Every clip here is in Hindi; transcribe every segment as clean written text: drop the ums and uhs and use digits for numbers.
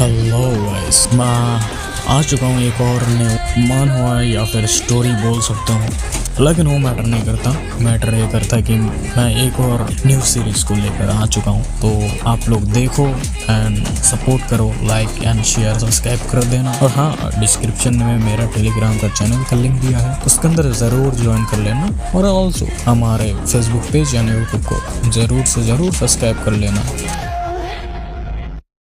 हेलो गाइस, मैं आ चुका हूँ एक और नए मान हुआ है या फिर स्टोरी बोल सकता हूँ, लेकिन वो मैटर नहीं करता। मैटर ये करता है कि मैं एक और न्यू सीरीज़ को लेकर आ चुका हूँ। तो आप लोग देखो एंड सपोर्ट करो, लाइक एंड शेयर सब्सक्राइब कर देना। और हाँ, डिस्क्रिप्शन में मेरा टेलीग्राम का चैनल का लिंक दिया है, उसके अंदर ज़रूर ज्वाइन कर लेना। और ऑल्सो हमारे फेसबुक पेज यानी यूट्यूब को ज़रूर से ज़रूर सब्सक्राइब कर लेना।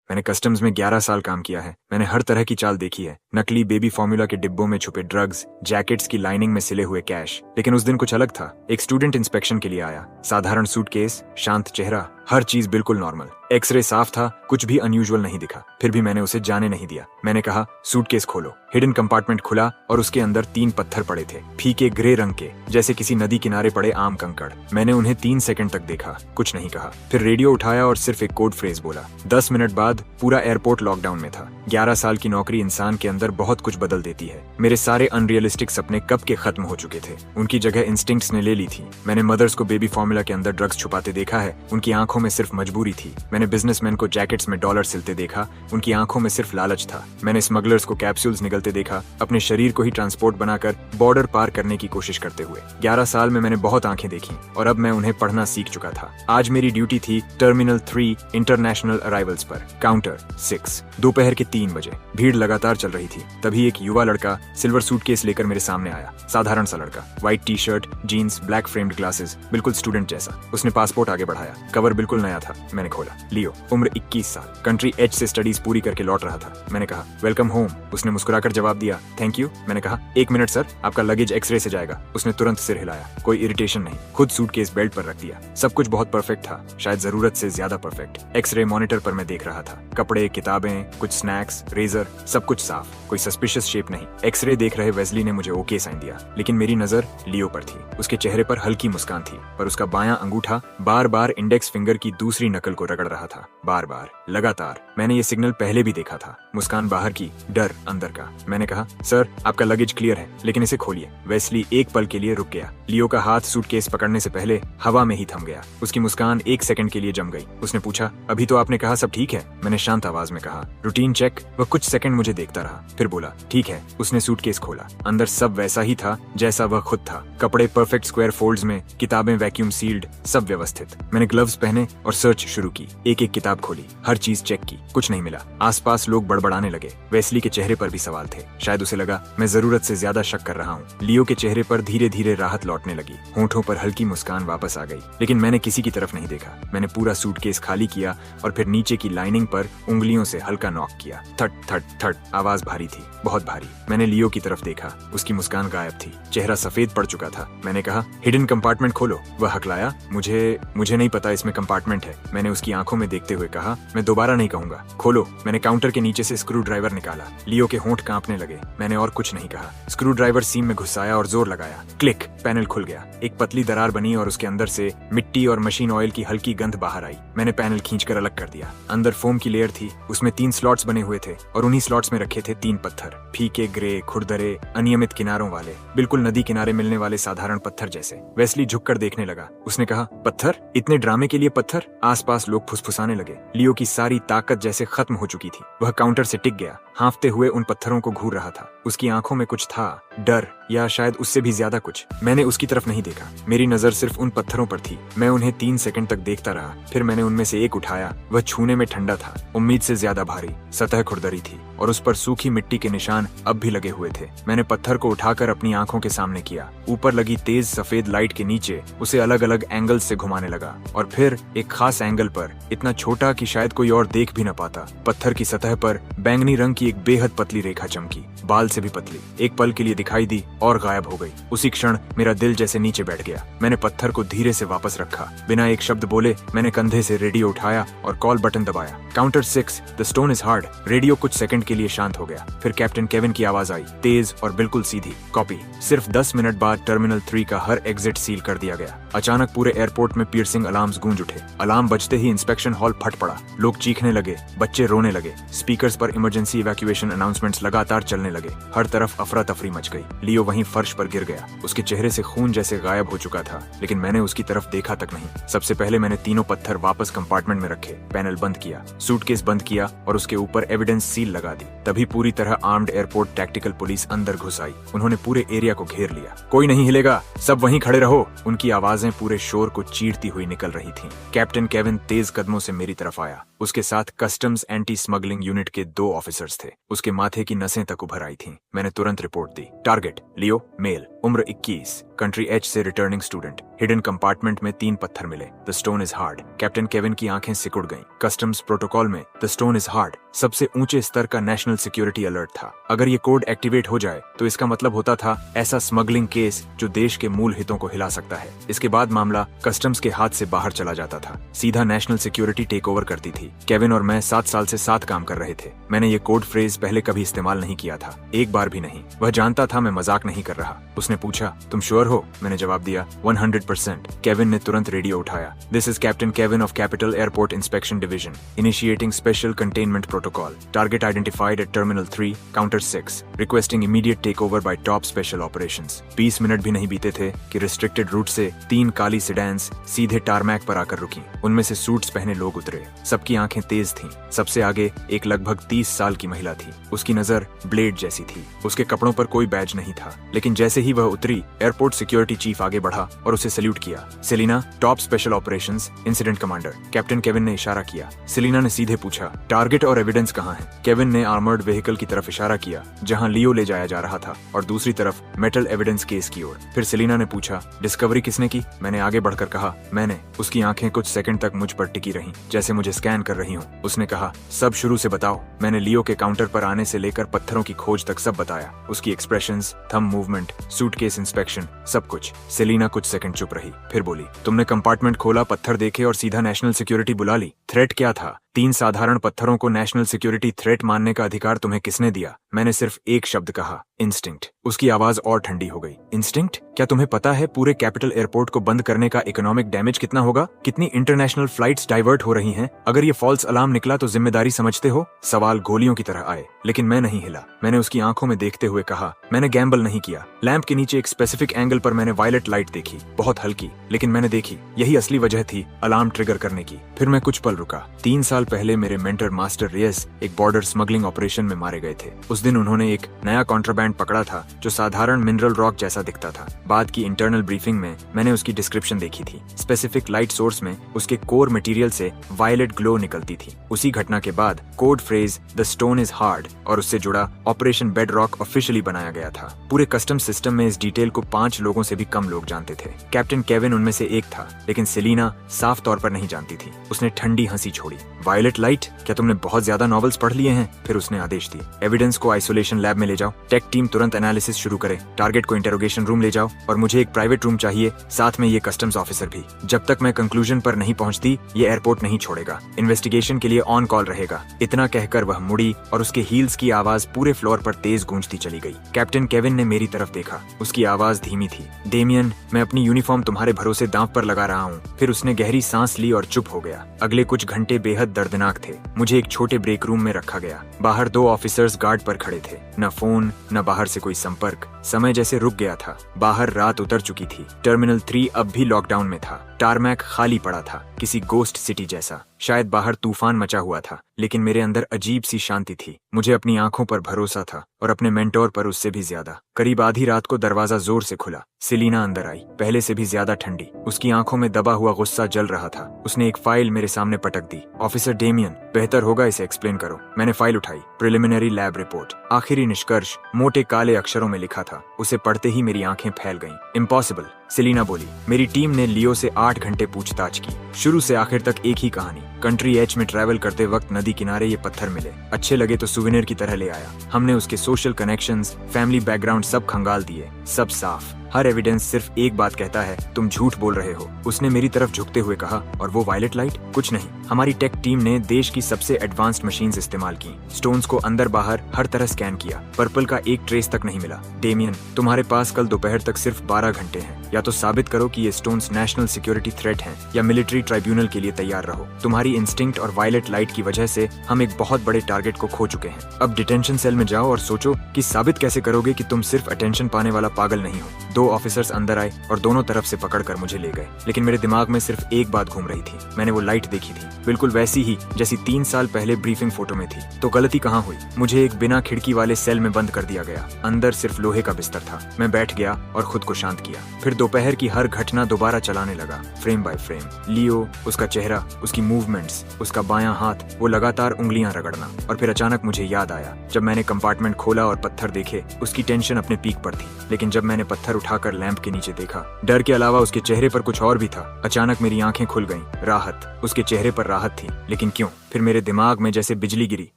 मैंने कस्टम्स में 11 साल काम किया है। मैंने हर तरह की चाल देखी है। नकली बेबी फॉर्मूला के डिब्बों में छुपे ड्रग्स, जैकेट्स की लाइनिंग में सिले हुए कैश। लेकिन उस दिन कुछ अलग था। एक स्टूडेंट इंस्पेक्शन के लिए आया। साधारण सूटकेस, शांत चेहरा, हर चीज बिल्कुल नॉर्मल। एक्सरे साफ था, कुछ भी अनयूजुअल नहीं दिखा। फिर भी मैंने उसे जाने नहीं दिया। मैंने कहा, सूटकेस खोलो। हिडन कंपार्टमेंट खुला और उसके अंदर 3 पत्थर पड़े थे, फीके ग्रे रंग के, जैसे किसी नदी किनारे पड़े आम कंकड़। मैंने उन्हें 3 सेकंड तक देखा, कुछ नहीं कहा। फिर रेडियो उठाया और सिर्फ एक कोड फ्रेज बोला। 10 मिनट बाद पूरा एयरपोर्ट लॉकडाउन में था। 11 साल की नौकरी इंसान के अंदर बहुत कुछ बदल देती है। मेरे सारे अनरियलिस्टिक सपने कब के खत्म हो चुके थे। उनकी जगह इंस्टिंक्ट्स ने ले ली थी। मैंने मदर्स को बेबी फॉर्मूला के अंदर ड्रग्स छुपाते देखा है, उनकी आंखों में सिर्फ मजबूरी थी। मैंने बिजनेसमैन को जैकेट्स में डॉलर सिलते देखा, उनकी आंखों में सिर्फ लालच था। मैंने स्मगलर्स को कैप्सूल्स निगलते देखा, अपने शरीर को ही ट्रांसपोर्ट बनाकर बॉर्डर पार करने की कोशिश करते हुए। 11 साल में मैंने बहुत आंखें देखी और अब मैं उन्हें पढ़ना सीख चुका था। आज मेरी ड्यूटी थी टर्मिनल 3 इंटरनेशनल अराइवल्स पर, काउंटर 6। दोपहर के 3 बजे। भीड़ लगातार चल रही थी। तभी एक युवा लड़का सिल्वर सूटकेस लेकर मेरे सामने आया। साधारण सा लड़का, white T shirt, jeans, black framed glasses, बिल्कुल स्टूडेंट जैसा। उसने पासपोर्ट आगे बढ़ाया। कवर बिल्कुल नया था। मैंने खोला। लियो, उम्र 21 साल, कंट्री एच से स्टडीज पूरी करके लौट रहा था। मैंने कहा, वेलकम होम। उसने मुस्कुराकर जवाब दिया, थैंक यू। मैंने कहा, 1 मिनट सर, आपका लगेज एक्सरे से जाएगा। उसने तुरंत सिर हिलाया। कोई इरिटेशन नहीं, खुद सूटकेस बेल्ट पर रख दिया। सब कुछ बहुत परफेक्ट था, शायद जरूरत से ज्यादा परफेक्ट। एक्सरे मॉनिटर पर मैं देख रहा था। कपड़े, किताबें, कुछ स्नैक्स, रेजर, सब कुछ साफ, कोई सस्पिशियस शेप नहीं। एक्सरे देख रहे वेस्ली ने मुझे ओके साइन दिया, लेकिन मेरी नजर लियो पर थी। उसके चेहरे पर हल्की मुस्कान थी, पर उसका बायां अंगूठा बार बार इंडेक्स फिंगर की दूसरी नकल को रगड़ रहा था, बार बार, लगातार। मैंने ये सिग्नल पहले भी देखा था। मुस्कान बाहर की, डर अंदर का। मैंने कहा, सर, आपका लगेज क्लियर है, लेकिन इसे खोलिए। वेस्ली एक पल के लिए रुक गया। लियो का हाथ सूटकेस पकड़ने से पहले हवा में ही थम गया। उसकी मुस्कान 1 सेकंड के लिए जम गई। उसने पूछा, अभी तो आपने कहा सब ठीक है। मैंने शांत आवाज में कहा, रूटीन चेक। वह कुछ सेकंड मुझे देखता रहा, फिर बोला, ठीक है। उसने सूटकेस खोला। अंदर सब वैसा ही था जैसा वह खुद था। कपड़े परफेक्ट स्क्वायर फोल्ड्स में, किताबें वैक्यूम सील्ड, सब व्यवस्थित। मैंने ग्लव्स पहने और सर्च शुरू की। एक एक किताब खोली, हर चीज चेक की, कुछ नहीं मिला। आसपास लोग बड़बड़ाने लगे। वेस्ली के चेहरे पर भी सवाल थे। शायद उसे लगा मैं जरूरत से ज्यादा शक कर रहा हूँ। लियो के चेहरे पर धीरे धीरे राहत लौटने लगी। होंठों पर हल्की मुस्कान वापस आ गई, लेकिन मैंने किसी की तरफ नहीं देखा। मैंने पूरा सूटकेस खाली किया और फिर नीचे की लाइनिंग पर उंगलियों से हल्का नॉक किया। थट थट थट, आवाज भारी थी, बहुत भारी। मैंने लियो की तरफ देखा। उसकी मुस्कान गायब थी, चेहरा सफेद पड़ चुका था। मैंने कहा, हिडन कंपार्टमेंट खोलो। वह हकलाया, मुझे नहीं पता इसमें कंपार्टमेंट है। मैंने उसकी आंखों में देखते हुए कहा, मैं दोबारा नहीं कहूंगा, खोलो। मैंने काउंटर के नीचे से स्क्रू ड्राइवर निकाला। लियो के होंठ कांपने लगे। मैंने और कुछ नहीं कहा। स्क्रू ड्राइवर सीम में घुसाया और जोर लगाया। क्लिक, पैनल खुल गया। एक पतली दरार बनी और उसके अंदर से मिट्टी और मशीन ऑयल की हल्की गंध बाहर आई। मैंने पैनल खींचकर अलग कर दिया। अंदर फोम की लेयर थी, उसमें 3 स्लॉट्स बने हुए थे और उन्हीं स्लॉट्स में रखे थे 3 पत्थर, फीके ग्रे, खुरदरे, अनियमित किनारों वाले, बिल्कुल नदी किनारे मिलने वाले साधारण पत्थर जैसे। वेस्ली झुककर देखने लगा। उसने कहा, पत्थर? इतने ड्रामे के लिए पत्थर? आसपास लोग फुसफुसाने लगे। लियो की सारी ताकत जैसे खत्म हो चुकी थी। वह काउंटर से टिक गया, हाँफते हुए उन पत्थरों को घूर रहा था। उसकी आंखों में कुछ था, डर या शायद उससे भी ज्यादा कुछ। मैंने उसकी तरफ नहीं देखा। मेरी नजर सिर्फ उन पत्थरों पर थी। मैं उन्हें 3 सेकंड तक देखता रहा। फिर मैंने उनमें से एक उठाया। वह छूने में ठंडा था, उम्मीद से ज्यादा भारी। सतह खुरदरी थी और उस पर सूखी मिट्टी के निशान अब भी लगे हुए थे। मैंने पत्थर को उठाकर अपनी आंखों के सामने किया। ऊपर लगी तेज सफेद लाइट के नीचे उसे अलग अलग एंगल से घुमाने लगा और फिर एक खास एंगल पर, इतना छोटा कि शायद कोई और देख भी न पाता, पत्थर की सतह पर बैंगनी रंग की एक बेहद पतली रेखा चमकी, बाल से भी पतली। एक पल के लिए दिखाई दी और गायब हो गई। उसी क्षण मेरा दिल जैसे नीचे बैठ गया। मैंने पत्थर को धीरे से वापस रखा। बिना एक शब्द बोले मैंने कंधे से रेडियो उठाया और कॉल बटन दबाया। Counter 6, the stone is hard. Radio कुछ सेकंड के लिए शांत हो गया। फिर कैप्टन केविन की आवाज आई, तेज और बिल्कुल सीधी, कॉपी। सिर्फ 10 मिनट बाद टर्मिनल 3 का हर एग्जिट सील कर दिया गया। अचानक पूरे एयरपोर्ट में पियर्सिंग अलार्म्स गूंज उठे। अलार्म बजते ही इंस्पेक्शन हॉल फट पड़ा। लोग चीखने लगे, बच्चे रोने लगे। स्पीकर्स पर इमरजेंसी इवैक्यूएशन अनाउंसमेंट्स लगातार चलने लगे। हर तरफ अफरा तफरी मच गई। लियो वहीं फर्श पर गिर गया। उसके चेहरे से खून जैसे गायब हो चुका था, लेकिन मैंने उसकी तरफ देखा तक नहीं। सबसे पहले मैंने तीनों पत्थर वापस कंपार्टमेंट में रखे, पैनल बंद किया, सूटकेस बंद किया और उसके ऊपर एविडेंस सील लगा दी। तभी पूरी तरह आर्म्ड एयरपोर्ट टैक्टिकल पुलिस अंदर घुस आई। उन्होंने पूरे एरिया को घेर लिया। कोई नहीं हिलेगा, सब वहीं खड़े रहो। उनकी आवाजें पूरे शोर को चीरती हुई निकल रही थीं। कैप्टन केविन तेज कदमों से मेरी तरफ आया। उसके साथ कस्टम्स एंटी स्मगलिंग यूनिट के 2 ऑफिसर्स थे। उसके माथे की नसें तक उभर आई थीं। मैंने तुरंत रिपोर्ट दी। टारगेट लियो, मेल, उम्र 21, कंट्री एच से रिटर्निंग स्टूडेंट। हिडन कंपार्टमेंट में 3 पत्थर मिले। The stone is hard. Captain Kevin की आंखें सिकुड़ गईं। कस्टम्स प्रोटोकॉल में द स्टोन इज हार्ड सबसे ऊंचे स्तर का नेशनल सिक्योरिटी अलर्ट था। अगर ये कोड एक्टिवेट हो जाए तो इसका मतलब होता था ऐसा स्मगलिंग केस जो देश के मूल हितों को हिला सकता है। इसके बाद मामला कस्टम्स के हाथ से बाहर चला जाता था। सीधा नेशनल सिक्योरिटी टेक ओवर करती थी। केविन और मैं 7 साल से साथ काम कर रहे थे। मैंने ये कोड फ्रेज पहले कभी इस्तेमाल नहीं किया था, एक बार भी नहीं। वह जानता था मैं मजाक नहीं कर रहा। उसने पूछा, तुम श्योर हो? मैंने जवाब दिया, 100%। केविन ने तुरंत रेडियो उठाया। This is captain Kevin of capital airport inspection division, initiating special containment protocol. Target identified at terminal 3, counter 6, requesting immediate take over by top special operations. 20 minute भी नहीं बीते थे कि रिस्ट्रिक्टेड रूट से 3 काली सिडैंस सीधे टारमैक पर आकर रुकी। उनमें से सूट्स पहने लोग उतरे। सबकी आंखें तेज थीं। सबसे आगे एक लगभग 30 साल की महिला थी। उसकी नजर ब्लेड जैसी थी। उसके कपड़ों पर कोई बैज नहीं था, लेकिन जैसे ही वह उतरी, एयरपोर्ट सिक्योरिटी चीफ आगे बढ़ा और उसे सल्यूट किया। Selina, top special operations incident commander. Captain Kevin ने इशारा किया। सेलिना ने सीधे पूछा, टारगेट और एविडेंस कहाँ है? केविन ने आर्मर्ड व्हीकल की तरफ इशारा किया, जहां लियो ले जाया जा रहा था, और दूसरी तरफ मेटल एविडेंस केस की ओर। फिर सेलिना ने पूछा, डिस्कवरी किसने की? मैंने आगे बढ़कर कहा, मैंने। उसकी आंखें कुछ सेकंड तक मुझ पर टिकी रहीं, जैसे मुझे स्कैन कर रही हूँ। उसने कहा, सब शुरू से बताओ। मैंने लियो के काउंटर पर आने से लेकर पत्थरों की खोज तक सब बताया। उसकी expressions, thumb movement, suitcase inspection, सब कुछ। सेलिना कुछ सेकंड चुप रही, फिर बोली, तुमने कंपार्टमेंट खोला, पत्थर देखे और सीधा नेशनल सिक्योरिटी बुला ली। थ्रेट क्या था? 3 साधारण पत्थरों को नेशनल सिक्योरिटी थ्रेट मानने का अधिकार तुम्हें किसने दिया? मैंने सिर्फ एक शब्द कहा, इंस्टिंक्ट। उसकी आवाज और ठंडी हो गई। इंस्टिंक्ट? क्या तुम्हें पता है पूरे कैपिटल एयरपोर्ट को बंद करने का इकोनॉमिक डैमेज कितना होगा? कितनी इंटरनेशनल फ्लाइट्स डाइवर्ट हो रही हैं? अगर ये फॉल्स अलार्म निकला तो जिम्मेदारी समझते हो? सवाल गोलियों की तरह आए, लेकिन मैं नहीं हिला। मैंने उसकी आंखों में देखते हुए कहा, मैंने गैम्बल नहीं किया। लैंप के नीचे एक स्पेसिफिक एंगल पर मैंने वायलेट लाइट देखी, बहुत हल्की, लेकिन मैंने देखी। यही असली वजह थी अलार्म ट्रिगर करने की। फिर मैं कुछ पल रुका। 3 साल पहले मेरे मेंटर मास्टर रियस एक बॉर्डर स्मगलिंग ऑपरेशन में मारे गए थे। उस दिन उन्होंने एक नया कॉन्ट्राबैंड पकड़ा था जो साधारण मिनरल रॉक जैसा दिखता था। बाद की इंटरनल ब्रीफिंग में मैंने उसकी डिस्क्रिप्शन देखी थी। स्पेसिफिक लाइट सोर्स में उसके कोर मटेरियल से वायलेट ग्लो निकलती थी। उसी घटना के बाद code phrase the stone is hard और उससे जुड़ा ऑपरेशन बेड रॉक ऑफिशियली बनाया गया था। पूरे कस्टम सिस्टम में इस डिटेल को 5 लोगों से भी कम लोग जानते थे। कैप्टन केविन उनमें से एक था, लेकिन सेलिना साफ तौर पर नहीं जानती थी। उसने ठंडी हंसी छोड़ी। Violet light? क्या तुमने बहुत ज्यादा नॉवेल्स पढ़ लिए हैं? फिर उसने आदेश दी, एविडेंस को आइसोलेशन लैब में ले जाओ। टेक टीम तुरंत एनालिसिस शुरू करे। टारगेट को इंटेरोगेशन रूम ले जाओ, और मुझे एक प्राइवेट रूम चाहिए, साथ में ये कस्टम्स ऑफिसर भी। जब तक मैं कंक्लूजन पर नहीं पहुंचती, ये एयरपोर्ट नहीं छोड़ेगा। इन्वेस्टिगेशन के लिए ऑन कॉल रहेगा। इतना कहकर वह मुड़ी और उसके हील्स की आवाज पूरे फ्लोर पर तेज गूंजती चली गई। कैप्टन केविन ने मेरी तरफ देखा। उसकी आवाज धीमी थी, डेमियन, मैं अपनी यूनिफॉर्म तुम्हारे भरोसे दांव पर लगा रहा हूँ। फिर उसने गहरी सांस ली और चुप हो गया। अगले कुछ घंटे बेहद दर्दनाक थे। मुझे एक छोटे ब्रेक रूम में रखा गया। बाहर 2 ऑफिसर्स गार्ड पर खड़े थे। न फोन, न बाहर से कोई संपर्क। समय जैसे रुक गया था। बाहर रात उतर चुकी थी। टर्मिनल 3 अब भी लॉकडाउन में था। टारमैक खाली पड़ा था, किसी गोस्ट सिटी जैसा। शायद बाहर तूफान मचा हुआ था, लेकिन मेरे अंदर अजीब सी शांति थी। मुझे अपनी आंखों पर भरोसा था और अपने मेंटोर पर उससे भी ज्यादा। करीब आधी रात को दरवाजा जोर से खुला। सेलिना अंदर आई, पहले से भी ज्यादा ठंडी। उसकी आंखों में दबा हुआ गुस्सा जल रहा था। उसने एक फाइल मेरे सामने पटक दी। ऑफिसर डेमियन, बेहतर होगा इसे एक्सप्लेन करो। मैंने फाइल उठाई। Preliminary lab report. आखिरी निष्कर्ष मोटे काले अक्षरों में लिखा था। उसे पढ़ते ही मेरी आंखें फैल गईं। इम्पॉसिबल, सेलिना बोली। मेरी टीम ने लियो से 8 घंटे पूछताछ की। शुरू से आखिर तक एक ही कहानी। कंट्री एच में ट्रैवल करते वक्त नदी किनारे ये पत्थर मिले। अच्छे लगे तो सुवेनियर की तरह ले आया। हमने उसके सोशल कनेक्शंस, फैमिली बैकग्राउंड सब खंगाल दिए। सब साफ। हर एविडेंस सिर्फ एक बात कहता है, तुम झूठ बोल रहे हो। उसने मेरी तरफ झुकते हुए कहा, और वो वायलेट लाइट? कुछ नहीं, हमारी टेक टीम ने देश की सबसे एडवांस्ड मशीन्स इस्तेमाल की, स्टोन्स को अंदर बाहर हर तरह स्कैन किया, पर्पल का एक ट्रेस तक नहीं मिला। डेमियन, तुम्हारे पास कल दोपहर तक सिर्फ 12 घंटे हैं। या तो साबित करो कि ये स्टोन्स नेशनल सिक्योरिटी थ्रेट हैं, या मिलिट्री ट्राइब्यूनल के लिए तैयार रहो। तुम्हारी इंस्टिंक्ट और वायलेट लाइट की वजह से हम एक बहुत बड़े टारगेट को खो चुके हैं। अब डिटेंशन सेल में जाओ और सोचो कि साबित कैसे करोगे कि तुम सिर्फ अटेंशन पाने वाला पागल नहीं हो। 2 ऑफिसर्स अंदर आए और दोनों तरफ से पकड़कर मुझे ले गए, लेकिन मेरे दिमाग में सिर्फ एक बात घूम रही थी। मैंने वो लाइट देखी थी, बिल्कुल वैसी ही जैसी 3 साल पहले ब्रीफिंग फोटो में थी। तो गलती कहाँ हुई? मुझे एक बिना खिड़की वाले सेल में बंद कर दिया गया। अंदर सिर्फ लोहे का बिस्तर था। मैं बैठ गया और खुद को शांत किया। फिर दोपहर की हर घटना दोबारा चलाने लगा, फ्रेम बाय फ्रेम। लियो, उसका चेहरा, उसकी मूवमेंट्स, उसका बायां हाथ, वो लगातार उंगलियां रगड़ना। और फिर अचानक मुझे याद आया, जब मैंने कंपार्टमेंट खोला और पत्थर देखे, उसकी टेंशन अपने पीक पर थी। लेकिन जब मैंने पत्थर उठाकर लैंप के नीचे देखा, डर के अलावा उसके चेहरे पर कुछ और भी था। अचानक मेरी आंखें खुल गईं। राहत, उसके चेहरे पर राहत थी, लेकिन क्यों? फिर मेरे दिमाग में जैसे बिजली गिरी।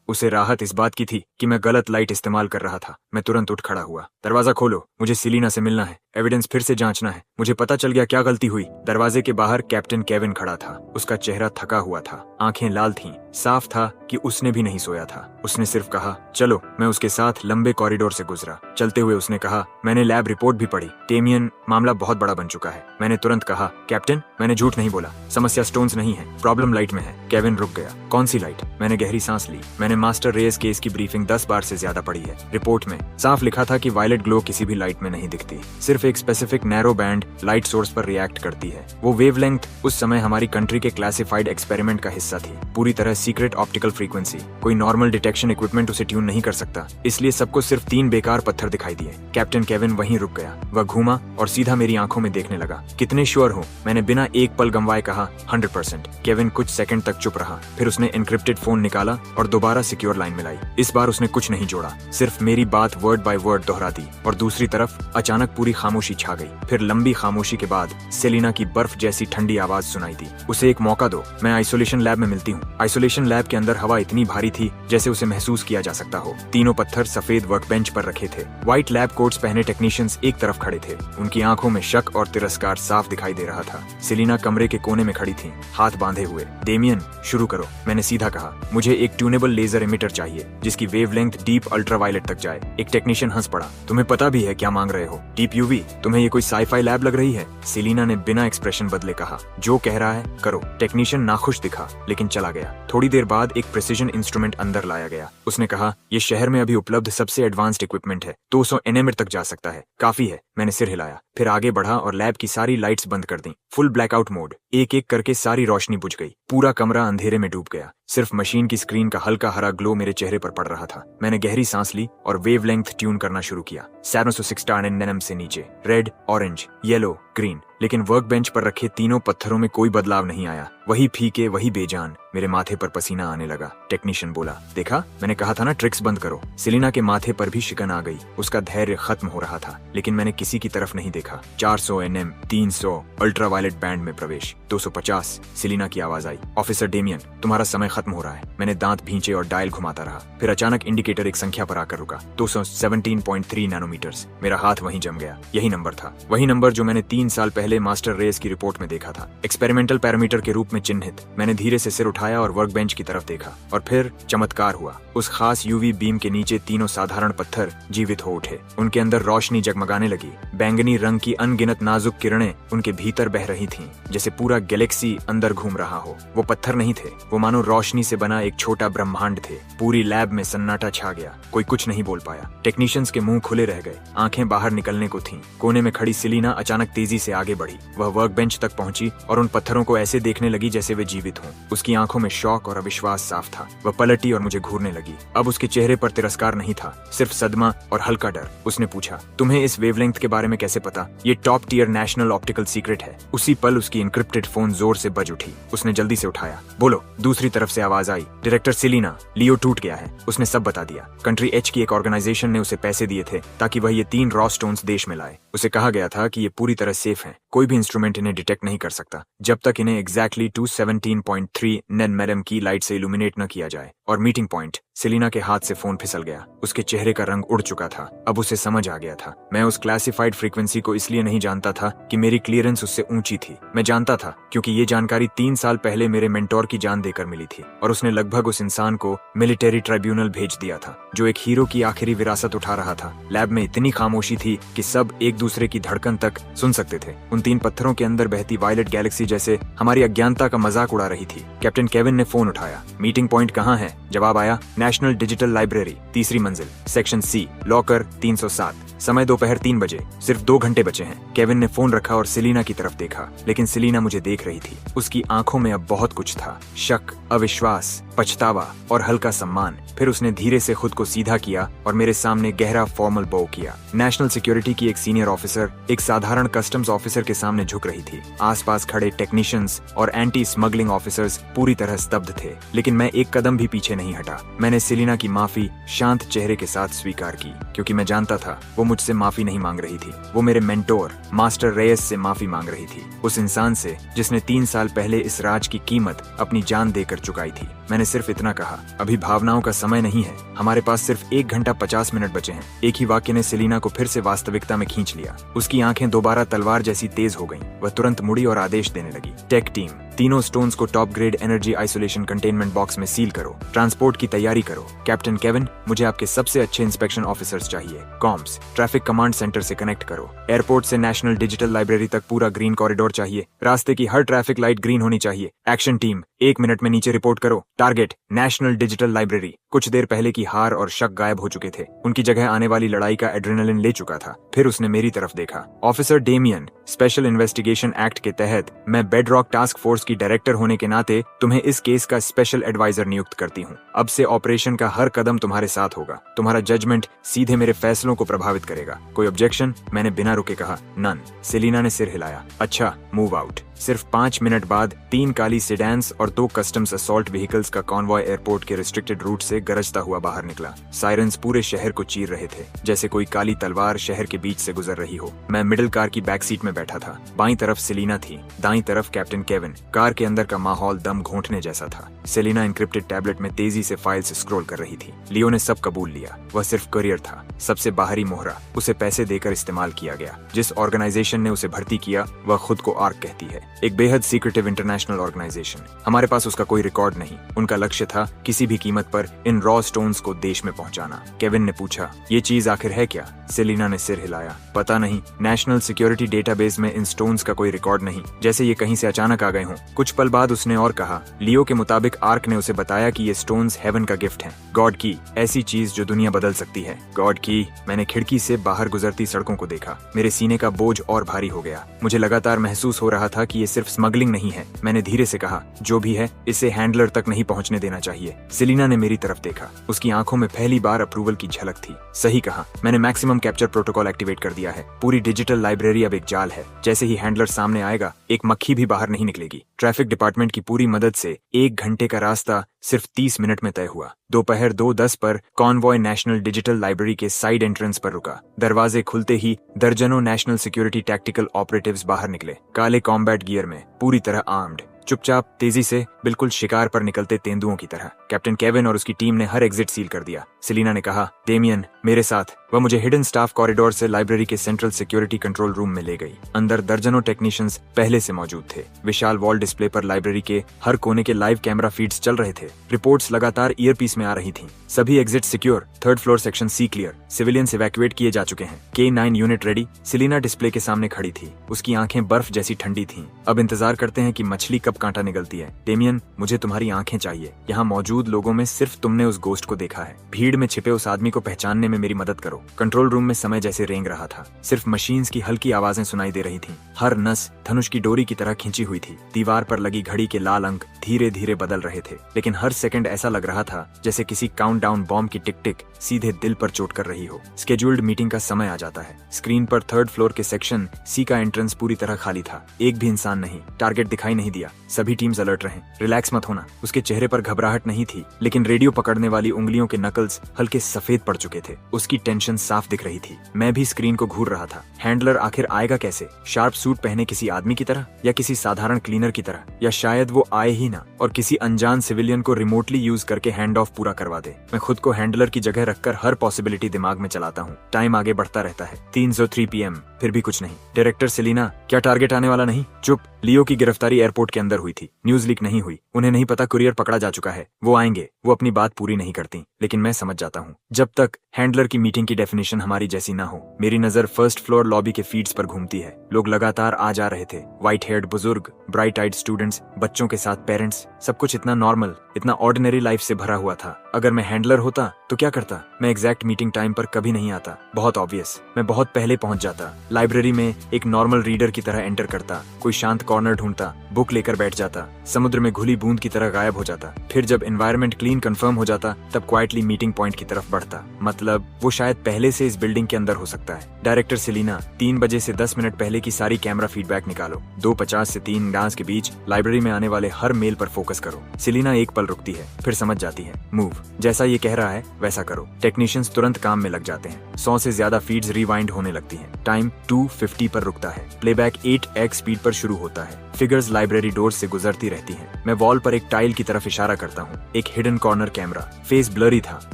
उसे राहत इस बात की थी कि मैं गलत लाइट इस्तेमाल कर रहा था। मैं तुरंत उठ खड़ा हुआ। दरवाजा खोलो, मुझे सिलीना से मिलना है, एविडेंस फिर से जांचना है। मुझे पता चल गया क्या गलती हुई। दरवाजे के बाहर कैप्टन केविन खड़ा था। उसका चेहरा थका हुआ था, आंखें लाल थीं। साफ था कि उसने भी नहीं सोया था। उसने सिर्फ कहा, चलो। मैं उसके साथ लंबे कॉरिडोर से गुजरा। चलते हुए उसने कहा, मैंने लैब रिपोर्ट भी पढ़ी। डेमियन, मामला बहुत बड़ा बन चुका है। मैंने तुरंत कहा, कैप्टन, मैंने झूठ नहीं बोला। समस्या स्टोन्स नहीं है, प्रॉब्लम लाइट में है। केविन रुक गया। कौन सी लाइट? मैंने गहरी सांस ली। मैंने मास्टर रेस केस की ब्रीफिंग 10 बार से ज्यादा पढ़ी है। रिपोर्ट में साफ लिखा था कि वायलेट ग्लो किसी भी लाइट में नहीं दिखती, सिर्फ एक specific narrow band light source पर रिएक्ट करती है। वो वेवलेंथ उस समय हमारी कंट्री के क्लासिफाइड एक्सपेरिमेंट का हिस्सा थी, पूरी तरह सीक्रेट ऑप्टिकल फ्रीक्वेंसी। कोई नॉर्मल डिटेक्शन इक्विपमेंट उसे ट्यून नहीं कर सकता। इसलिए सबको सिर्फ 3 बेकार पत्थर दिखाई दिए। कैप्टन केविन वहीं रुक गया। वह घूमा और सीधा मेरी आंखों में देखने लगा। कितने श्योर हो? मैंने बिना एक पल गंवाए कहा, 100%। केविन कुछ सेकंड तक चुप रहा। फिर उसने एनक्रिप्टेड फोन निकाला और दोबारा सिक्योर लाइन मिलाई। इस बार उसने कुछ नहीं जोड़ा, सिर्फ मेरी बात वर्ड बाय वर्ड दोहरा दी। और दूसरी तरफ अचानक पूरी खामोशी छा गई। फिर लंबी खामोशी के बाद सेलिना की बर्फ जैसी ठंडी आवाज सुनाई दी, उसे एक मौका दो, मैं आइसोलेशन लैब में मिलती हूँ। आइसोलेशन लैब के अंदर हवा इतनी भारी थी जैसे उसे महसूस किया जा सकता हो। तीनों पत्थर सफेद वर्कबेंच पर रखे थे। व्हाइट लैब कोट्स पहने टेक्नीशियंस एक तरफ खड़े थे। उनकी आंखों में शक और तिरस्कार साफ दिखाई दे रहा था। सेलिना कमरे के कोने में खड़ी थी, हाथ बांधे हुए। डेमियन, शुरू करो, मैंने सीधा कहा। मुझे एक ट्यूनेबल लेजर इमिटर चाहिए जिसकी वेवलेंथ डीप अल्ट्रावायलेट तक जाए। एक टेक्नीशियन हंस पड़ा। तुम्हें पता भी है क्या मांग रहे हो? Deep UV? तुम्हें ये कोई साईफाई लैब लग रही है? सेलिना ने बिना एक्सप्रेशन बदले कहा, जो कह रहा है करो। टेक्नीशियन नाखुश दिखा, लेकिन चला गया। थोड़ी देर बाद एक प्रिसीजन इंस्ट्रूमेंट अंदर लाया गया। उसने कहा, ये शहर में अभी उपलब्ध सबसे एडवांस्ड इक्विपमेंट है, 200 nm तक जा सकता है। काफी है। मैंने सिर हिलाया, फिर आगे बढ़ा और लैब की सारी लाइट्स बंद कर दी। Full blackout mode. एक एक करके सारी रोशनी बुझ गई। पूरा कमरा अंधेरे में डूब गया। सिर्फ मशीन की स्क्रीन का हल्का हरा ग्लो मेरे चेहरे पर पड़ रहा था। मैंने गहरी सांस ली और वेवलेंथ ट्यून करना शुरू किया। 760 nm से नीचे, रेड, ऑरेंज, येलो, ग्रीन। लेकिन वर्कबेंच पर रखे तीनों पत्थरों में कोई बदलाव नहीं आया। वही फीके, वही बेजान। मेरे माथे पर पसीना आने लगा। टेक्नीशियन बोला, देखा, मैंने कहा था ना ट्रिक्स बंद करो। सेलिना के माथे पर भी शिकन आ गई। उसका धैर्य खत्म हो रहा था, लेकिन मैंने किसी की तरफ नहीं देखा। 400 nm, 300, अल्ट्रावायलेट बैंड में प्रवेश, 250। सेलिना की आवाज आई, ऑफिसर डेमियन, तुम्हारा समय खत्म हो रहा है। मैंने दांत भींचे और डायल घुमाता रहा। फिर अचानक इंडिकेटर एक संख्या पर आकर रुका, 217.3 नैनोमीटर्स। मेरा हाथ वहीं जम गया। यही नंबर था, वही नंबर जो मैंने 3 साल पहले मास्टर रेस की रिपोर्ट में देखा था, एक्सपेरिमेंटल पैरामीटर के रूप में चिन्हित। मैंने धीरे से सिर उठाया और वर्कबेंच की तरफ देखा, और फिर चमत्कार हुआ। उस खास यूवी बीम के नीचे तीनों साधारण पत्थर जीवित हो उठे। उनके अंदर रोशनी जगमगाने लगी। बैंगनी रंग की अनगिनत नाजुक किरणें उनके भीतर बह रही थीं, जैसे पूरा गैलेक्सी अंदर घूम रहा हो। वो पत्थर नहीं थे, वो मानो रोशनी से बना एक छोटा ब्रह्मांड थे। पूरी लैब में सन्नाटा छा गया। कोई कुछ नहीं बोल पाया। टेक्नीशियंस के मुंह खुले रह गए, आंखें बाहर निकलने को थीं। कोने में खड़ी सेलिना अचानक तेजी से आगे बढ़ी। वह वर्कबेंच तक पहुंची और उन पत्थरों को ऐसे देखने लगी जैसे वे जीवित हों। उसकी आंखों में शौक और अविश्वास साफ था। वह पलटी और मुझे घूरने लगी। अब उसके चेहरे पर तिरस्कार नहीं था, सिर्फ सदमा और हल्का डर। उसने पूछा, तुम्हें इस वेवलेंथ के बारे में कैसे पता? ये top tier national optical secret है। उसी पल उसकी इनक्रिप्टेड फोन जोर से बज उठी। उसने जल्दी से उठाया। बोलो। दूसरी तरफ से आवाज आई, डायरेक्टर सेलिना, लियो टूट गया है। उसने सब बता दिया। कंट्री एच की एक ऑर्गेनाइजेशन ने उसे पैसे दिए थे ताकि वह ये 3 रॉ स्टोन्स देश में लाए। उसे कहा गया था कि ये पूरी तरह सेफ हैं, कोई भी इंस्ट्रूमेंट इन्हें डिटेक्ट नहीं कर सकता जब तक इन्हें एग्जैक्टली 217.3 नैनोमीटर की लाइट से इल्यूमिनेट न किया जाए। और मीटिंग पॉइंट, सेलिना के हाथ से फोन फिसल गया। उसके चेहरे का रंग उड़ चुका था। अब उसे समझ आ गया था। मैं उस क्लासिफाइड फ्रीक्वेंसी को इसलिए नहीं जानता था कि मेरी क्लियरेंस उससे ऊंची थी। मैं जानता था क्योंकि ये जानकारी 3 साल पहले मेरे मेंटोर की जान देकर मिली थी और उसने लगभग उस इंसान को मिलिट्री ट्राइब्यूनल भेज दिया था जो एक हीरो की आखिरी विरासत उठा रहा था। लैब में इतनी खामोशी थी कि सब एक दूसरे की धड़कन तक सुन सकते थे। उन 3 पत्थरों के अंदर बहती वायलेट गैलेक्सी जैसे हमारी अज्ञानता का मजाक उड़ा रही थी। कैप्टन केविन ने फोन उठाया। मीटिंग पॉइंट कहाँ है? जवाब आया, नेशनल डिजिटल लाइब्रेरी, 3री मंजिल, सेक्शन सी, लॉकर 307। समय दोपहर 3 बजे। सिर्फ 2 घंटे बचे हैं। केविन ने फोन रखा और सेलिना की तरफ देखा, लेकिन सेलिना मुझे देख रही थी। उसकी आंखों में अब बहुत कुछ था, शक, अविश्वास, पछतावा और हल्का सम्मान। फिर उसने धीरे से खुद को सीधा किया और मेरे सामने गहरा फॉर्मल बो किया। नेशनल सिक्योरिटी की एक सीनियर ऑफिसर एक साधारण कस्टम्स ऑफिसर के सामने झुक रही थी। आसपास खड़े टेक्नीशियंस और एंटी स्मगलिंग ऑफिसर्स पूरी तरह स्तब्ध थे, लेकिन मैं एक कदम भी पीछे नहीं हटा। मैंने सेलिना की माफी शांत चेहरे के साथ स्वीकार की, क्योंकि मैं जानता था वो मुझसे माफी नहीं मांग रही थी। वो मेरे मेंटोर मास्टर रेयस से माफी मांग रही थी, उस इंसान से जिसने 3 साल पहले इस राज की कीमत अपनी जान देकर चुकाई थी। मैंने सिर्फ इतना कहा, अभी भावनाओं का समय नहीं है, हमारे पास सिर्फ 1 घंटा 50 मिनट बचे हैं। एक ही वाक्य ने सेलिना को फिर से वास्तविकता में खींच लिया। उसकी आंखें दोबारा तलवार जैसी तेज हो गईं। वह तुरंत मुड़ी और आदेश देने लगी, टेक टीम, तीनों स्टोन्स को top grade energy isolation containment box में सील करो, ट्रांसपोर्ट की तैयारी करो। कैप्टन केविन, मुझे आपके सबसे अच्छे इंस्पेक्शन ऑफिसर्स चाहिए। कॉम्स, ट्रैफिक कमांड सेंटर से कनेक्ट करो। एयरपोर्ट से नेशनल डिजिटल लाइब्रेरी तक पूरा ग्रीन कॉरिडोर चाहिए। रास्ते की हर ट्रैफिक लाइट ग्रीन होनी चाहिए। एक्शन टीम, 1 मिनट में नीचे रिपोर्ट करो। Target, national digital library. कुछ देर पहले की हार और शक गायब हो चुके थे। उनकी जगह आने वाली लड़ाई का एड्रेनलिन ले चुका था। फिर उसने मेरी तरफ देखा। Officer Damian, special investigation act के तहत मैं बेडरॉक टास्क फोर्स की डायरेक्टर होने के नाते तुम्हें इस केस का स्पेशल एडवाइजर नियुक्त करती हूँ। अब से ऑपरेशन का हर कदम तुम्हारे साथ होगा। तुम्हारा जजमेंट सीधे मेरे फैसलों को प्रभावित करेगा। कोई ऑब्जेक्शन? मैंने बिना रुके कहा, नन। सेलिना ने सिर हिलाया। अच्छा, मूव आउट। सिर्फ 5 मिनट बाद 3 काली सेडान्स और 2 कस्टम्स असॉल्ट व्हीकल्स का कॉन्वॉय एयरपोर्ट के रिस्ट्रिक्टेड रूट से गरजता हुआ बाहर निकला। सायरन्स पूरे शहर को चीर रहे थे, जैसे कोई काली तलवार शहर के बीच से गुजर रही हो। मैं मिडिल कार की बैक सीट में बैठा था। बाईं तरफ सेलिना थी, दाईं तरफ कैप्टन केविन। कार के अंदर का माहौल दम घोंटने जैसा था। सेलिना एन्क्रिप्टेड टैबलेट में तेजी से फाइल्स स्क्रॉल कर रही थी। लियो ने सब कबूल लिया। वह सिर्फ करियर था, सबसे बाहरी मोहरा। उसे पैसे देकर इस्तेमाल किया गया। जिस ऑर्गेनाइजेशन ने उसे भर्ती किया वह खुद को आर्क कहती है, एक बेहद सीक्रेटिव इंटरनेशनल ऑर्गेनाइजेशन। हमारे पास उसका कोई रिकॉर्ड नहीं। उनका लक्ष्य था किसी भी कीमत पर इन रॉ स्टोन्स को देश में पहुंचाना। केविन ने पूछा, ये चीज आखिर है क्या? सेलिना ने सिर हिलाया। पता नहीं, नेशनल सिक्योरिटी डेटाबेस में इन स्टोन्स का कोई रिकॉर्ड नहीं, जैसे ये कहीं से अचानक आ गए हों। कुछ पल बाद उसने और कहा, लियो के मुताबिक आर्क ने उसे बताया कि ये स्टोन्स हेवन का गिफ्ट हैं, गॉड की, ऐसी चीज जो दुनिया बदल सकती है। गॉड की। मैंने खिड़की से बाहर गुजरती सड़कों को देखा। मेरे सीने का बोझ और भारी हो गया। मुझे लगातार महसूस हो रहा था कि ये सिर्फ स्मगलिंग नहीं है। मैंने धीरे से कहा, जो भी है इसे हैंडलर तक नहीं पहुंचने देना चाहिए। सेलिना ने मेरी तरफ देखा। उसकी आंखों में पहली बार अप्रूवल की झलक थी। सही कहा, मैंने मैक्सिमम कैप्चर प्रोटोकॉल एक्टिवेट कर दिया है। पूरी डिजिटल लाइब्रेरी अब एक जाल है। जैसे ही हैंडलर सामने आएगा, एक मक्खी भी बाहर नहीं निकलेगी। ट्रैफिक डिपार्टमेंट की पूरी मदद से 1 घंटे का रास्ता सिर्फ 30 मिनट में तय हुआ। दोपहर 2:10 पर कॉन्वॉय नेशनल डिजिटल लाइब्रेरी के साइड एंट्रेंस पर रुका। दरवाजे खुलते ही दर्जनों नेशनल सिक्योरिटी टैक्टिकल ऑपरेटिव्स बाहर निकले, काले कॉम्बैट गियर में, पूरी तरह आर्म्ड। चुपचाप, तेजी से, बिल्कुल शिकार पर निकलते तेंदुओं की तरह। कैप्टन केविन और उसकी टीम ने हर एग्जिट सील कर दिया। सेलिना ने कहा, डेमियन मेरे साथ। वह मुझे हिडन स्टाफ कॉरिडोर से लाइब्रेरी के सेंट्रल सिक्योरिटी कंट्रोल रूम में ले गई। अंदर दर्जनों टेक्नीशियंस पहले से मौजूद थे। विशाल वॉल डिस्प्ले पर लाइब्रेरी के हर कोने के लाइव कैमरा फीड्स चल रहे थे। रिपोर्ट्स लगातार ईयरपीस में आ रही थीं। सभी exit secure, 3rd floor section C clear, civilians evacuate किए जा चुके हैं। K9 unit ready. Selina display के सामने खड़ी थी। उसकी आंखें बर्फ जैसी ठंडी थीं। अब इंतजार करते हैं कि मछली कब कांटा निकलती है। डेमियन, मुझे तुम्हारी आंखें चाहिए। यहाँ मौजूद लोगों में सिर्फ तुमने उस गोस्ट को देखा है। भीड़ में छिपे उस आदमी को पहचानने में मेरी मदद करो। कंट्रोल रूम में समय जैसे रेंग रहा था। सिर्फ मशीन्स की हल्की आवाजें सुनाई दे रही थीं। हर नस धनुष की डोरी की तरह खींची हुई थी। दीवार पर लगी घड़ी के लाल अंक धीरे धीरे बदल रहे थे, लेकिन हर सेकंड ऐसा लग रहा था जैसे किसी काउंटडाउन बॉम्ब की टिक टिक सीधे दिल पर चोट कर रही हो। स्केड्यूल्ड मीटिंग का समय आ जाता है। स्क्रीन पर 3rd फ्लोर के सेक्शन सी का एंट्रेंस पूरी तरह खाली था। एक भी इंसान नहीं। टारगेट दिखाई नहीं दिया। सभी टीम्स अलर्ट रहें, रिलैक्स मत होना। उसके चेहरे पर घबराहट नहीं थी, लेकिन रेडियो पकड़ने वाली उंगलियों के नकल्स हल्के सफेद पड़ चुके थे। उसकी टेंशन साफ दिख रही थी। मैं भी स्क्रीन को घूर रहा था। हैंडलर आखिर आएगा कैसे? शार्प सूट पहने किसी आदमी की तरह, या किसी साधारण क्लीनर की तरह, या शायद वो आए ही ना और किसी अनजान सिविलियन को रिमोटली यूज करके हैंड ऑफ पूरा करवा दे। मैं खुद को हैंडलर की जगह रखकर हर पॉसिबिलिटी दिमाग में चलाता हूँ। टाइम आगे बढ़ता रहता है। 3:03 PM, फिर भी कुछ नहीं। डायरेक्टर सेलिना, क्या टारगेट आने वाला नहीं? चुप। लियो की गिरफ्तारी एयरपोर्ट के अंदर हुई थी। न्यूज लीक नहीं हुई। उन्हें नहीं पता कुरियर पकड़ा जा चुका है। वो आएंगे। वो अपनी बात पूरी नहीं करती, लेकिन मैं समझ जाता हूँ। जब तक हैंडलर की मीटिंग की डेफिनेशन हमारी जैसी ना हो। मेरी नजर फर्स्ट फ्लोर लॉबी के फीड्स पर घूमती है। लोग लगातार आ जा रहे थे। व्हाइट हेयर्ड बुजुर्ग, ब्राइट आइड स्टूडेंट्स, बच्चों के साथ पेरेंट्स, सब कुछ इतना नॉर्मल, इतना ऑर्डिनरी लाइफ से भरा हुआ था। अगर मैं हैंडलर होता तो क्या करता? मैं एग्जैक्ट मीटिंग टाइम पर कभी नहीं आता। बहुत ऑब्वियस। मैं बहुत पहले पहुंच जाता। लाइब्रेरी में एक नॉर्मल रीडर की तरह एंटर करता। कोई शांत कॉर्नर ढूंढता, बुक लेकर बैठ जाता। समुद्र में घुली बूंद की तरह गायब हो जाता। फिर जब एनवायरनमेंट क्लीन कंफर्म हो जाता, तब क्वाइटली मीटिंग पॉइंट की तरफ बढ़ता। मतलब वो शायद पहले से इस बिल्डिंग के अंदर हो सकता है। डायरेक्टर सेलिना, 3 बजे से 10 मिनट पहले की सारी कैमरा फीडबैक निकालो। 2:50 से 3 डांस के बीच लाइब्रेरी में आने वाले हर मेल पर फोकस करो। सेलिना एक पल रुकती है, फिर समझ जाती है। मूव। जैसा ये कह रहा है वैसा करो। टेक्नीशियंस तुरंत काम में लग जाते हैं। 100 से ज्यादा फीड्स रिवाइंड होने लगती हैं। टाइम 2:50 पर रुकता है। प्लेबैक 8x स्पीड पर शुरू होता है। फिगर्स लाइब्रेरी डोर से गुजरती रहती हैं। मैं वॉल पर एक टाइल की तरफ इशारा करता हूँ। एक hidden corner camera. Face blurry था।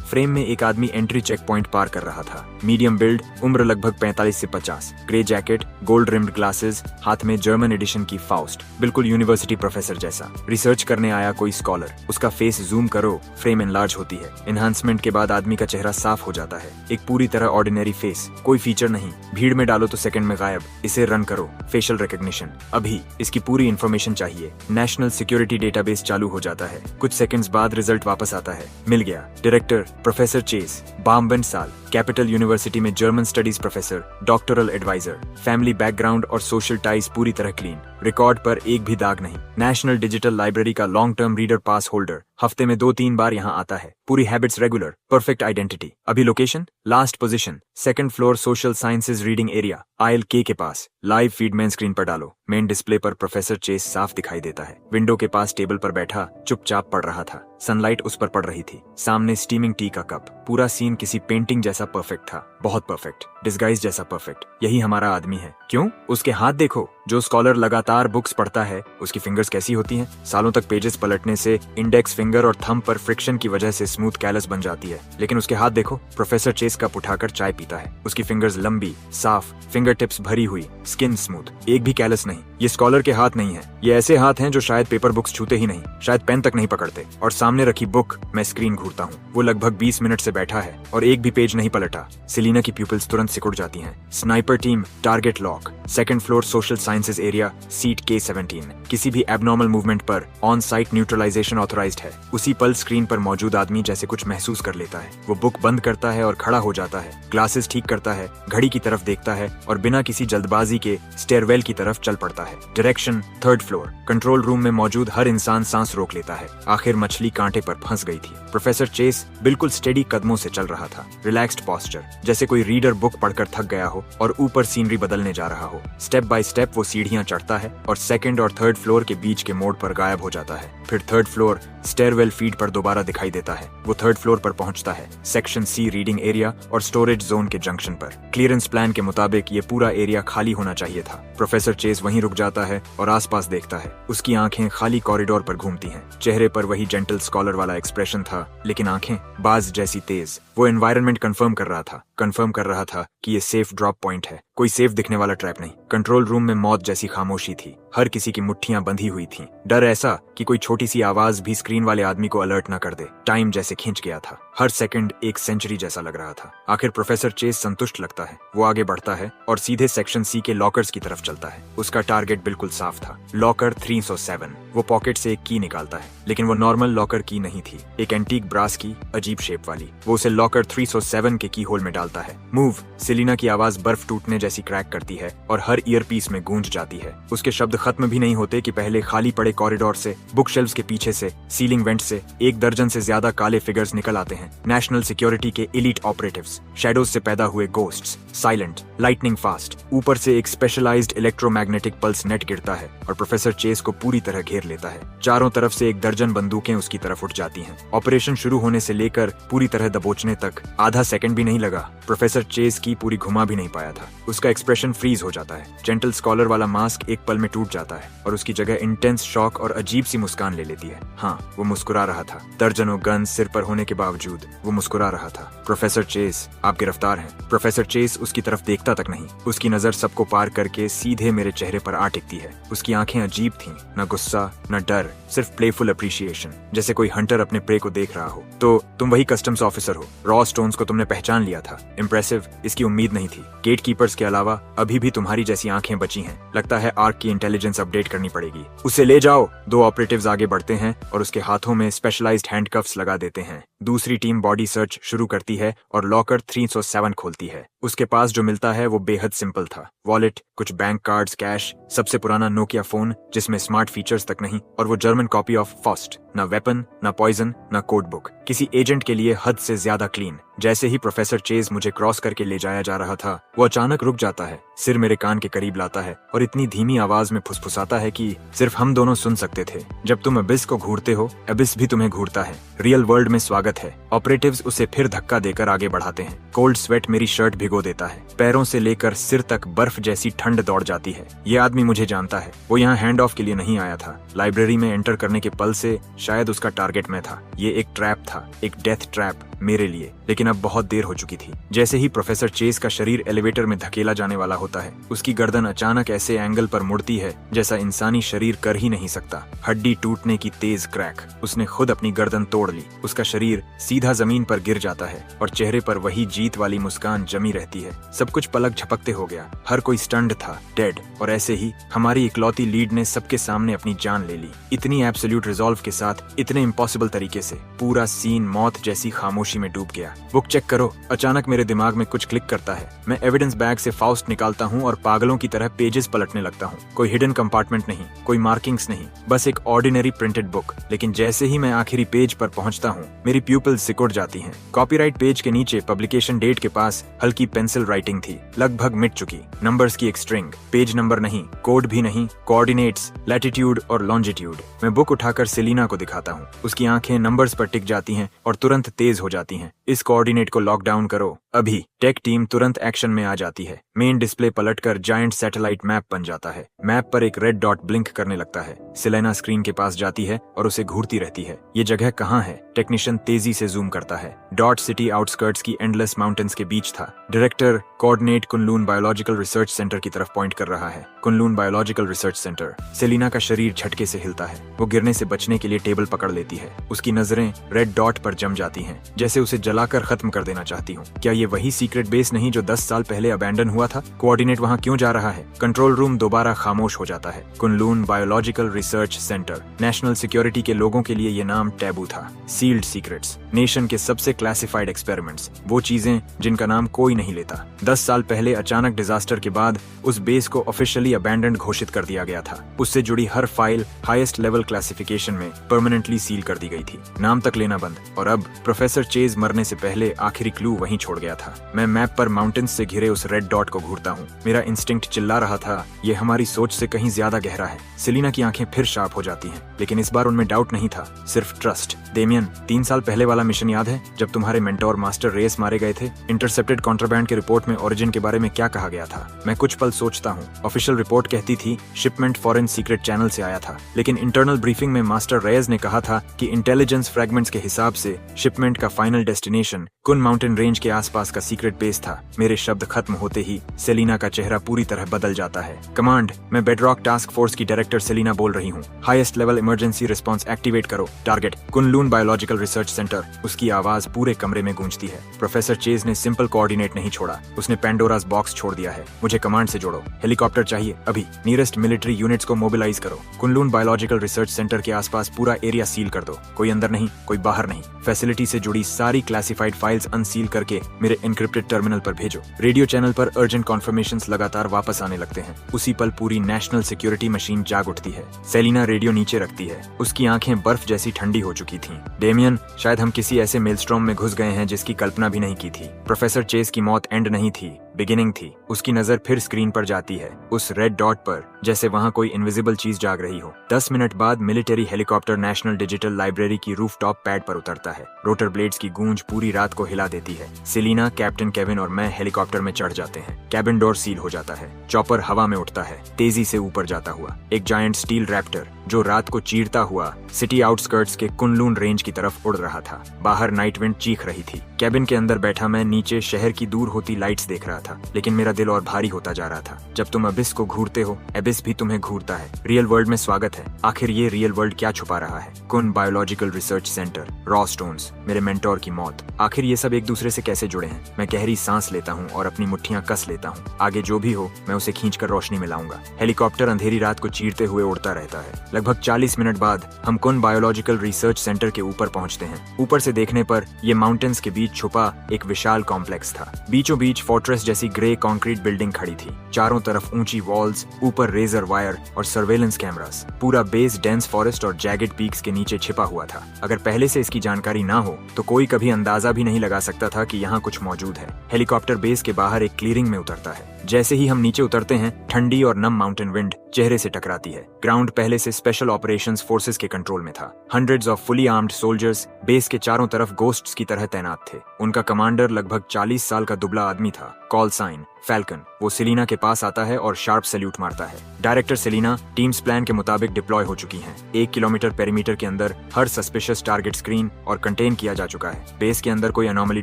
फ्रेम में एक आदमी एंट्री चेक पॉइंट पार कर रहा था। मीडियम बिल्ड, उम्र लगभग 45 से 50, grey jacket, gold rimmed glasses, हाथ में जर्मन एडिशन की फाउस्ट, बिल्कुल यूनिवर्सिटी प्रोफेसर जैसा। रिसर्च करने आया कोई स्कॉलर। उसका फेस जूम करो, फ्रेम एनलार्ज होती है। एनहांसमेंट के बाद आदमी का चेहरा साफ हो जाता है। एक पूरी तरह ऑर्डिनरी फेस, कोई फीचर नहीं। भीड़ में डालो तो सेकंड में गायब। इसे रन करो। Facial recognition. अभी इसकी पूरी इंफॉर्मेशन चाहिए। नेशनल सिक्योरिटी डेटाबेस चालू हो जाता है। कुछ सेकंड्स बाद रिजल्ट वापस आता है। मिल गया। डायरेक्टर प्रोफेसर चेस, 52 साल, कैपिटल यूनिवर्सिटी में German studies professor, doctoral advisor, family background और सोशल टाइज पूरी तरह क्लीन। रिकॉर्ड पर एक भी दाग नहीं। नेशनल डिजिटल लाइब्रेरी का long term reader pass holder. हफ्ते में 2-3 बार यहाँ आता है। पूरी हैबिट्स रेगुलर। Perfect identity. अभी location, last position, 2nd floor social sciences reading area, aisle के पास। लाइव फीड मेन स्क्रीन पर डालो। मेन डिस्प्ले पर प्रोफेसर चेस साफ दिखाई देता है। विंडो के पास टेबल पर बैठा चुपचाप पढ़ रहा था। सनलाइट उस पर पड़ रही थी। सामने स्टीमिंग टी का कप। पूरा सीन किसी पेंटिंग जैसा परफेक्ट था। बहुत परफेक्ट। डिस्गाइज जैसा परफेक्ट। यही हमारा आदमी है। क्यों? उसके हाथ देखो। जो स्कॉलर लगातार बुक्स पढ़ता है, उसकी फिंगर्स कैसी होती हैं? सालों तक पेजेस पलटने से इंडेक्स फिंगर और थंब पर फ्रिक्शन की वजह से स्मूथ कैलस बन जाती है। लेकिन उसके हाथ देखो। प्रोफेसर चेस कप उठाकर चाय पीता है। उसकी फिंगर्स लंबी, साफ, फिंगर टिप्स भरी हुई, स्किन स्मूथ, एक भी कैलस नहीं। ये स्कॉलर के हाथ नहीं है। ये ऐसे हाथ हैं जो शायद पेपर बुक्स छूते ही नहीं, शायद पेन तक नहीं पकड़ते। और सामने रखी बुक, मैं स्क्रीन घूरता हूँ। वो लगभग 20 मिनट से बैठा है और एक भी पेज नहीं पलटा। सेलिना की प्यूपिल्स तुरंत सिकुड़ जाती हैं। Sniper team, target lock, 2nd floor social sciences area, seat K17। किसी भी एबनॉर्मल मूवमेंट पर ऑन साइट न्यूट्रलाइजेशन ऑथराइज्ड है। उसी पल स्क्रीन पर मौजूद आदमी जैसे कुछ महसूस कर लेता है। वो बुक बंद करता है और खड़ा हो जाता है। ग्लासेस ठीक करता है, घड़ी की तरफ देखता है और बिना किसी जल्दबाजी के स्टेयरवेल की तरफ चल पड़ता है। Direction 3rd floor. Control room में मौजूद हर इंसान सांस रोक लेता है। आखिर मछली कांटे पर फंस गई थी। प्रोफेसर चेस बिल्कुल स्टेडी कदमों से चल रहा था। रिलैक्स्ड पोस्चर, जैसे कोई रीडर बुक पढ़कर थक गया हो और ऊपर सीनरी बदलने जा रहा हो। स्टेप बाय स्टेप वो सीढ़ियां चढ़ता है और 2nd और 3rd फ्लोर के बीच के मोड़ पर गायब हो जाता है। फिर 3rd फ्लोर स्टेयरवेल फीड पर दोबारा दिखाई देता है। वो 3rd फ्लोर पर पहुंचता है। सेक्शन C रीडिंग एरिया और स्टोरेज जोन के जंक्शन पर। क्लियरेंस प्लान के मुताबिक ये पूरा एरिया खाली होना चाहिए था। प्रोफेसर चेस वहीं रुक जाता है और आसपास देखता है। उसकी आंखें खाली कॉरिडोर पर घूमती हैं। चेहरे पर वही जेंटल स्कॉलर वाला एक्सप्रेशन था, लेकिन आंखें बाज जैसी तेज। वो एनवायरनमेंट कंफर्म कर रहा था कि ये सेफ ड्रॉप पॉइंट है। कोई सेफ दिखने वाला ट्रैप नहीं। कंट्रोल रूम में मौत जैसी खामोशी थी। हर किसी की मुट्ठियां बंधी हुई थीं। डर ऐसा कि कोई छोटी सी आवाज भी स्क्रीन वाले आदमी को अलर्ट न कर दे। टाइम जैसे खींच गया था। हर सेकंड एक सेंचुरी जैसा लग रहा था। आखिर प्रोफेसर चेस संतुष्ट लगता है। वो आगे बढ़ता है और सीधे सेक्शन C के लॉकर्स की तरफ चलता है। उसका टारगेट बिल्कुल साफ था। लॉकर 307। वो पॉकेट से एक की निकालता है, लेकिन वो नॉर्मल लॉकर की नहीं थी। एक एंटीक ब्रास की, अजीब शेप वाली। वो उसे लॉकर 307 के की होल में डालता है। मूव। सेलिना की आवाज बर्फ टूटने जैसी क्रैक करती है और हर ईयरपीस में गूंज जाती है। उसके शब्द खत्म भी नहीं होते कि पहले खाली पड़े कॉरिडोर से, बुक शेल्फ्स के पीछे से, सीलिंग वेंट से 1 दर्जन से ज्यादा काले फिगर्स निकल आते हैं। नेशनल सिक्योरिटी के एलीट ऑपरेटिव्स, शैडोज से पैदा हुए गोस्ट्स, साइलेंट, लाइटनिंग फास्ट। ऊपर से एक स्पेशलाइज्ड इलेक्ट्रोमैग्नेटिक पल्स नेट गिरता है और प्रोफेसर चेस को पूरी तरह घेर घेर लेता है। चारों तरफ से 1 दर्जन बंदूकें उसकी तरफ उठ जाती हैं। ऑपरेशन शुरू होने से लेकर पूरी तरह दबोचने तक आधा सेकंड भी नहीं लगा। प्रोफेसर चेज की पूरी घुमा भी नहीं पाया था। उसका एक्सप्रेशन फ्रीज हो जाता है। जेंटल स्कॉलर वाला मास्क एक पल में टूट जाता है और उसकी जगह इंटेंस शॉक और अजीब सी मुस्कान ले लेती है। हाँ, वो मुस्कुरा रहा था। दर्जनों गन सिर पर होने के बावजूद वो मुस्कुरा रहा था। प्रोफेसर चेज, आप गिरफ्तार हैं। प्रोफेसर चेज उसकी तरफ देखता तक नहीं। उसकी नजर सबको पार करके सीधे मेरे चेहरे पर आ टिकती है। उसकी आंखें अजीब थीं, न गुस्सा न डर, सिर्फ प्लेफुल अप्रिशिएशन, जैसे कोई हंटर अपने प्रे को देख रहा हो। तो तुम वही कस्टम्स ऑफिसर हो। रॉ स्टोन्स को तुमने पहचान लिया था। इम्प्रेसिव, इसकी उम्मीद नहीं थी। गेट कीपर्स के अलावा अभी भी तुम्हारी जैसी आंखें बची हैं। लगता है आर्क की इंटेलिजेंस अपडेट करनी पड़ेगी। उसे ले जाओ। 2 ऑपरेटिव्स आगे बढ़ते हैं और उसके हाथों में स्पेशलाइज्ड हैंडकफ्स लगा देते हैं। दूसरी टीम बॉडी सर्च शुरू करती है और लॉकर 307 खोलती है। उसके पास जो मिलता है वो बेहद सिंपल था। वॉलेट, कुछ बैंक कार्ड्स, कैश, सबसे पुराना नोकिया फोन जिसमें स्मार्ट फीचर्स तक नहीं, और वो जर्मन कॉपी ऑफ फॉस्ट। न वेपन, न पॉइजन, न कोड बुक। किसी एजेंट के लिए हद से ज्यादा क्लीन। जैसे ही प्रोफेसर चेज मुझे क्रॉस करके ले जाया जा रहा था, वो अचानक रुक जाता है, सिर मेरे कान के करीब लाता है और इतनी धीमी आवाज में फुसफुसाता है कि सिर्फ हम दोनों सुन सकते थे। जब तुम अबिस को घूरते हो, अबिस भी तुम्हें घूरता है। रियल वर्ल्ड में स्वागत है। ऑपरेटिव्स उसे फिर धक्का देकर आगे बढ़ाते हैं। कोल्ड स्वेट मेरी शर्ट भिगो देता है। पैरों से लेकर सिर तक बर्फ जैसी ठंड दौड़ जाती है। ये आदमी मुझे जानता है। वो यहाँ हैंड ऑफ के लिए नहीं आया था। लाइब्रेरी में एंटर करने के पल से शायद उसका टारगेट मैं था। ये एक ट्रैप था, एक डेथ ट्रैप मेरे लिए। लेकिन अब बहुत देर हो चुकी थी। जैसे ही प्रोफेसर चेज का शरीर एलिवेटर में धकेला जाने वाला होता है, उसकी गर्दन अचानक ऐसे एंगल पर मुड़ती है जैसा इंसानी शरीर कर ही नहीं सकता। हड्डी टूटने की तेज क्रैक। उसने खुद अपनी गर्दन तोड़ ली। उसका शरीर सीधा जमीन पर गिर जाता है और चेहरे पर वही जीत वाली मुस्कान जमी रहती है। सब कुछ पलक झपकते हो गया। हर कोई स्टंड था, डेड। और ऐसे ही हमारी इकलौती लीड ने सबके सामने अपनी जान ले ली। इतनी एब्सोल्यूट रिजॉल्व के साथ, इतने इम्पॉसिबल तरीके से। पूरा सीन मौत जैसी खामोशी में डूब गया। बुक चेक करो। अचानक मेरे दिमाग में कुछ क्लिक करता है। मैं एविडेंस बैग से फाउस्ट निकालता हूँ और पागलों की तरह पेजेस पलटने लगता हूँ। कोई हिडन कंपार्टमेंट नहीं, कोई मार्किंग्स नहीं, बस एक ऑर्डिनरी प्रिंटेड बुक। लेकिन जैसे ही मैं आखिरी पेज पर पहुंचता हूँ, मेरी प्यूपिल्स सिकुड़ जाती हैं। कॉपीराइट पेज के नीचे पब्लिकेशन डेट के पास हल्की पेंसिल राइटिंग थी, लगभग मिट चुकी। नंबर्स की एक स्ट्रिंग, पेज नंबर नहीं, कोड भी नहीं, कोऑर्डिनेट्स, लैटिट्यूड और लॉन्जिट्यूड। मैं बुक उठाकर सेलिना को दिखाता हूँ। उसकी आंखें नंबर्स पर टिक जाती हैं और तुरंत तेज हो जाती हैं। इस कोऑर्डिनेट को लॉक डाउन करो अभी। टेक टीम तुरंत एक्शन में आ जाती है। मेन डिस्प्ले पलटकर जायंट सैटेलाइट मैप बन जाता है। मैप पर एक रेड डॉट ब्लिंक करने लगता है। सेलेना स्क्रीन के पास जाती है और उसे घूरती रहती है। ये जगह कहाँ है? टेक्नीशियन तेजी से जूम करता है। डॉट सिटी आउटस्कर्ट्स की एंडलेस माउंटेन्स के बीच था। Director coordinate Kunlun biological research centre की तरफ पॉइंट कर रहा है। Kunlun biological research centre. Selina का शरीर झटके से हिलता है। वो गिरने से बचने के लिए टेबल पकड़ लेती है। उसकी नजरें रेड डॉट पर जम जाती हैं, जैसे उसे जलाकर खत्म कर देना चाहती हूँ। क्या ये वही सीक्रेट बेस नहीं जो 10 साल पहले अबैंडन हुआ था? कोऑर्डिनेट वहाँ क्यों जा रहा है? कंट्रोल रूम दोबारा खामोश हो जाता है। Kunlun biological research centre. National security के लोगों के लिए ये नाम टैबू था। सील्ड सीक्रेट्स, नेशन के सबसे क्लासिफाइड एक्सपेरिमेंट्स, वो चीजें जिनका नाम कोई नहीं लेता। 10 साल पहले अचानक डिजास्टर के बाद उस बेस को ऑफिशियली अबैंडन्ड घोषित कर दिया गया था। उससे जुड़ी हर फाइल हाईएस्ट लेवल क्लासिफिकेशन में परमानेंटली सील कर दी गई थी। नाम तक लेना बंद। और अब प्रोफेसर चेज मरने से पहले आखिरी क्लू वहीं छोड़ गया था। मैं मैप पर माउंटेन्स से घिरे उस रेड डॉट को घूरता हूँ। मेरा इंस्टिंक्ट चिल्ला रहा था, ये हमारी सोच से कहीं ज्यादा गहरा है। सेलिना की आंखें फिर शार्प हो जाती हैं, लेकिन इस बार उनमें डाउट नहीं था, सिर्फ ट्रस्ट। डेमियन, 3 साल पहले वाला मिशन याद है जब तुम्हारे मेंटोर मास्टर रेस मारे गए थे? इंटरसेप्टेड कॉन्ट्राबैंड के रिपोर्ट में ओरिजिन के बारे में क्या कहा गया था? मैं कुछ पल सोचता हूँ। ऑफिशियल रिपोर्ट कहती थी शिपमेंट फॉरेन सीक्रेट चैनल से आया था, लेकिन इंटरनल ब्रीफिंग में मास्टर रेस ने कहा था कि इंटेलिजेंस फ्रैगमेंट्स के हिसाब से शिपमेंट का फाइनल डेस्टिनेशन कुन माउंटेन रेंज के आसपास का सीक्रेट बेस था। मेरे शब्द खत्म होते ही सेलिना का चेहरा पूरी तरह बदल जाता है। कमांड, मैं बेडरॉक टास्क फोर्स की डायरेक्टर सेलिना बोल रही हूँ। Highest level emergency response activate करो। Target Kunlun biological research centre. उसकी आवाज पूरे कमरे में गूंजती है। प्रोफेसर चेज ने सिंपल कोऑर्डिनेट नहीं छोड़ा, उसने पेंडोरास बॉक्स छोड़ दिया है। मुझे कमांड से जोड़ो। हेलीकॉप्टर चाहिए अभी। नियरेस्ट मिलिट्री यूनिट्स को मोबिलाइज करो। कुनलून बायोलॉजिकल रिसर्च सेंटर के आसपास पूरा एरिया सील कर दो। कोई अंदर नहीं, कोई बाहर नहीं। फैसिलिटी से जुड़ी सारी क्लासिफाइड फाइल्स अनसील करके मेरे एनक्रिप्टेड टर्मिनल पर भेजो। रेडियो चैनल पर अर्जेंट कॉन्फर्मेशंस लगातार वापस आने लगते हैं। उसी पल पूरी नेशनल सिक्योरिटी मशीन जाग उठती है। सेलिना रेडियो नीचे रखती है। उसकी आंखें बर्फ जैसी ठंडी हो चुकी थीं। डेमियन, शायद हम किसी ऐसे मेलस्ट्रॉम में घुस गए हैं जिसकी कल्पना भी नहीं की थी। प्रोफेसर चेज की मौत एंड नहीं थी, बिगिनिंग थी। उसकी नजर फिर स्क्रीन पर जाती है, उस रेड डॉट पर, जैसे वहां कोई इनविजिबल चीज जाग रही हो। 10 मिनट बाद military helicopter national digital library की रूफटॉप पैड पर उतरता है। रोटर ब्लेड्स की गूंज पूरी रात को हिला देती है। सेलिना, कैप्टन केविन और मैं हेलीकॉप्टर में चढ़ जाते हैं। कैबिन डोर सील हो जाता है। चॉपर हवा में उठता है, तेजी से ऊपर जाता हुआ। एक जायंट स्टील रैप्टर जो रात को चीरता हुआ सिटी आउटस्कर्ट्स के कुनलून रेंज की तरफ उड़ रहा था। बाहर नाइट विंड चीख रही थी। कैबिन के अंदर बैठा मैं नीचे शहर की दूर होती लाइट्स देख रहा था, लेकिन मेरा दिल और भारी होता जा रहा था। जब तुम अबिस को घूरते हो, एबिस भी तुम्हें घूरता है। रियल वर्ल्ड में स्वागत है। आखिर ये रियल वर्ल्ड क्या छुपा रहा है? कुन biological research centre, raw stones, मेरे मेंटोर की मौत, आखिर ये सब एक दूसरे से कैसे जुड़े हैं? मैं गहरी सांस लेता हूँ और अपनी मुट्ठियां कस लेता हूँ। आगे जो भी हो, मैं उसे खींचकर रोशनी में लाऊंगा। हेलीकॉप्टर अंधेरी रात को चीरते हुए उड़ता रहता है। लगभग 40 मिनट बाद हम कुन बायोलॉजिकल रिसर्च सेंटर के ऊपर पहुंचते हैं। ऊपर से देखने पर ये माउंटेन्स के बीच छुपा एक विशाल कॉम्प्लेक्स था। बीचों बीच फोर्ट्रेस जैसी ग्रे कंक्रीट बिल्डिंग खड़ी थी। चारों तरफ ऊंची वॉल्स, ऊपर रेजर वायर और सर्वेलेंस कैमरास। पूरा बेस डेंस फॉरेस्ट और जैगेड पीक्स के नीचे छिपा हुआ था। अगर पहले से इसकी जानकारी ना हो तो कोई कभी अंदाजा भी नहीं लगा सकता था कि यहाँ कुछ मौजूद है। हेलीकॉप्टर बेस के बाहर एक क्लीयरिंग में उतरता है। जैसे ही हम नीचे उतरते हैं, ठंडी और नम माउंटेन विंड चेहरे से टकराती है। ग्राउंड पहले से स्पेशल ऑपरेशंस फोर्सेस के कंट्रोल में था। Hundreds of fully armed soldiers base के चारों तरफ गोस्ट्स की तरह तैनात थे। उनका कमांडर लगभग 40 साल का दुबला आदमी था, कॉल साइन फैल्कन। वो सेलिना के पास आता है और शार्प सैल्यूट मारता है। डायरेक्टर सेलिना, टीम्स प्लान के मुताबिक डिप्लॉय हो चुकी हैं। 1 किलोमीटर पेरीमीटर के अंदर हर सस्पिशियस टारगेट स्क्रीन और कंटेन किया जा चुका है। बेस के अंदर कोई अनोमली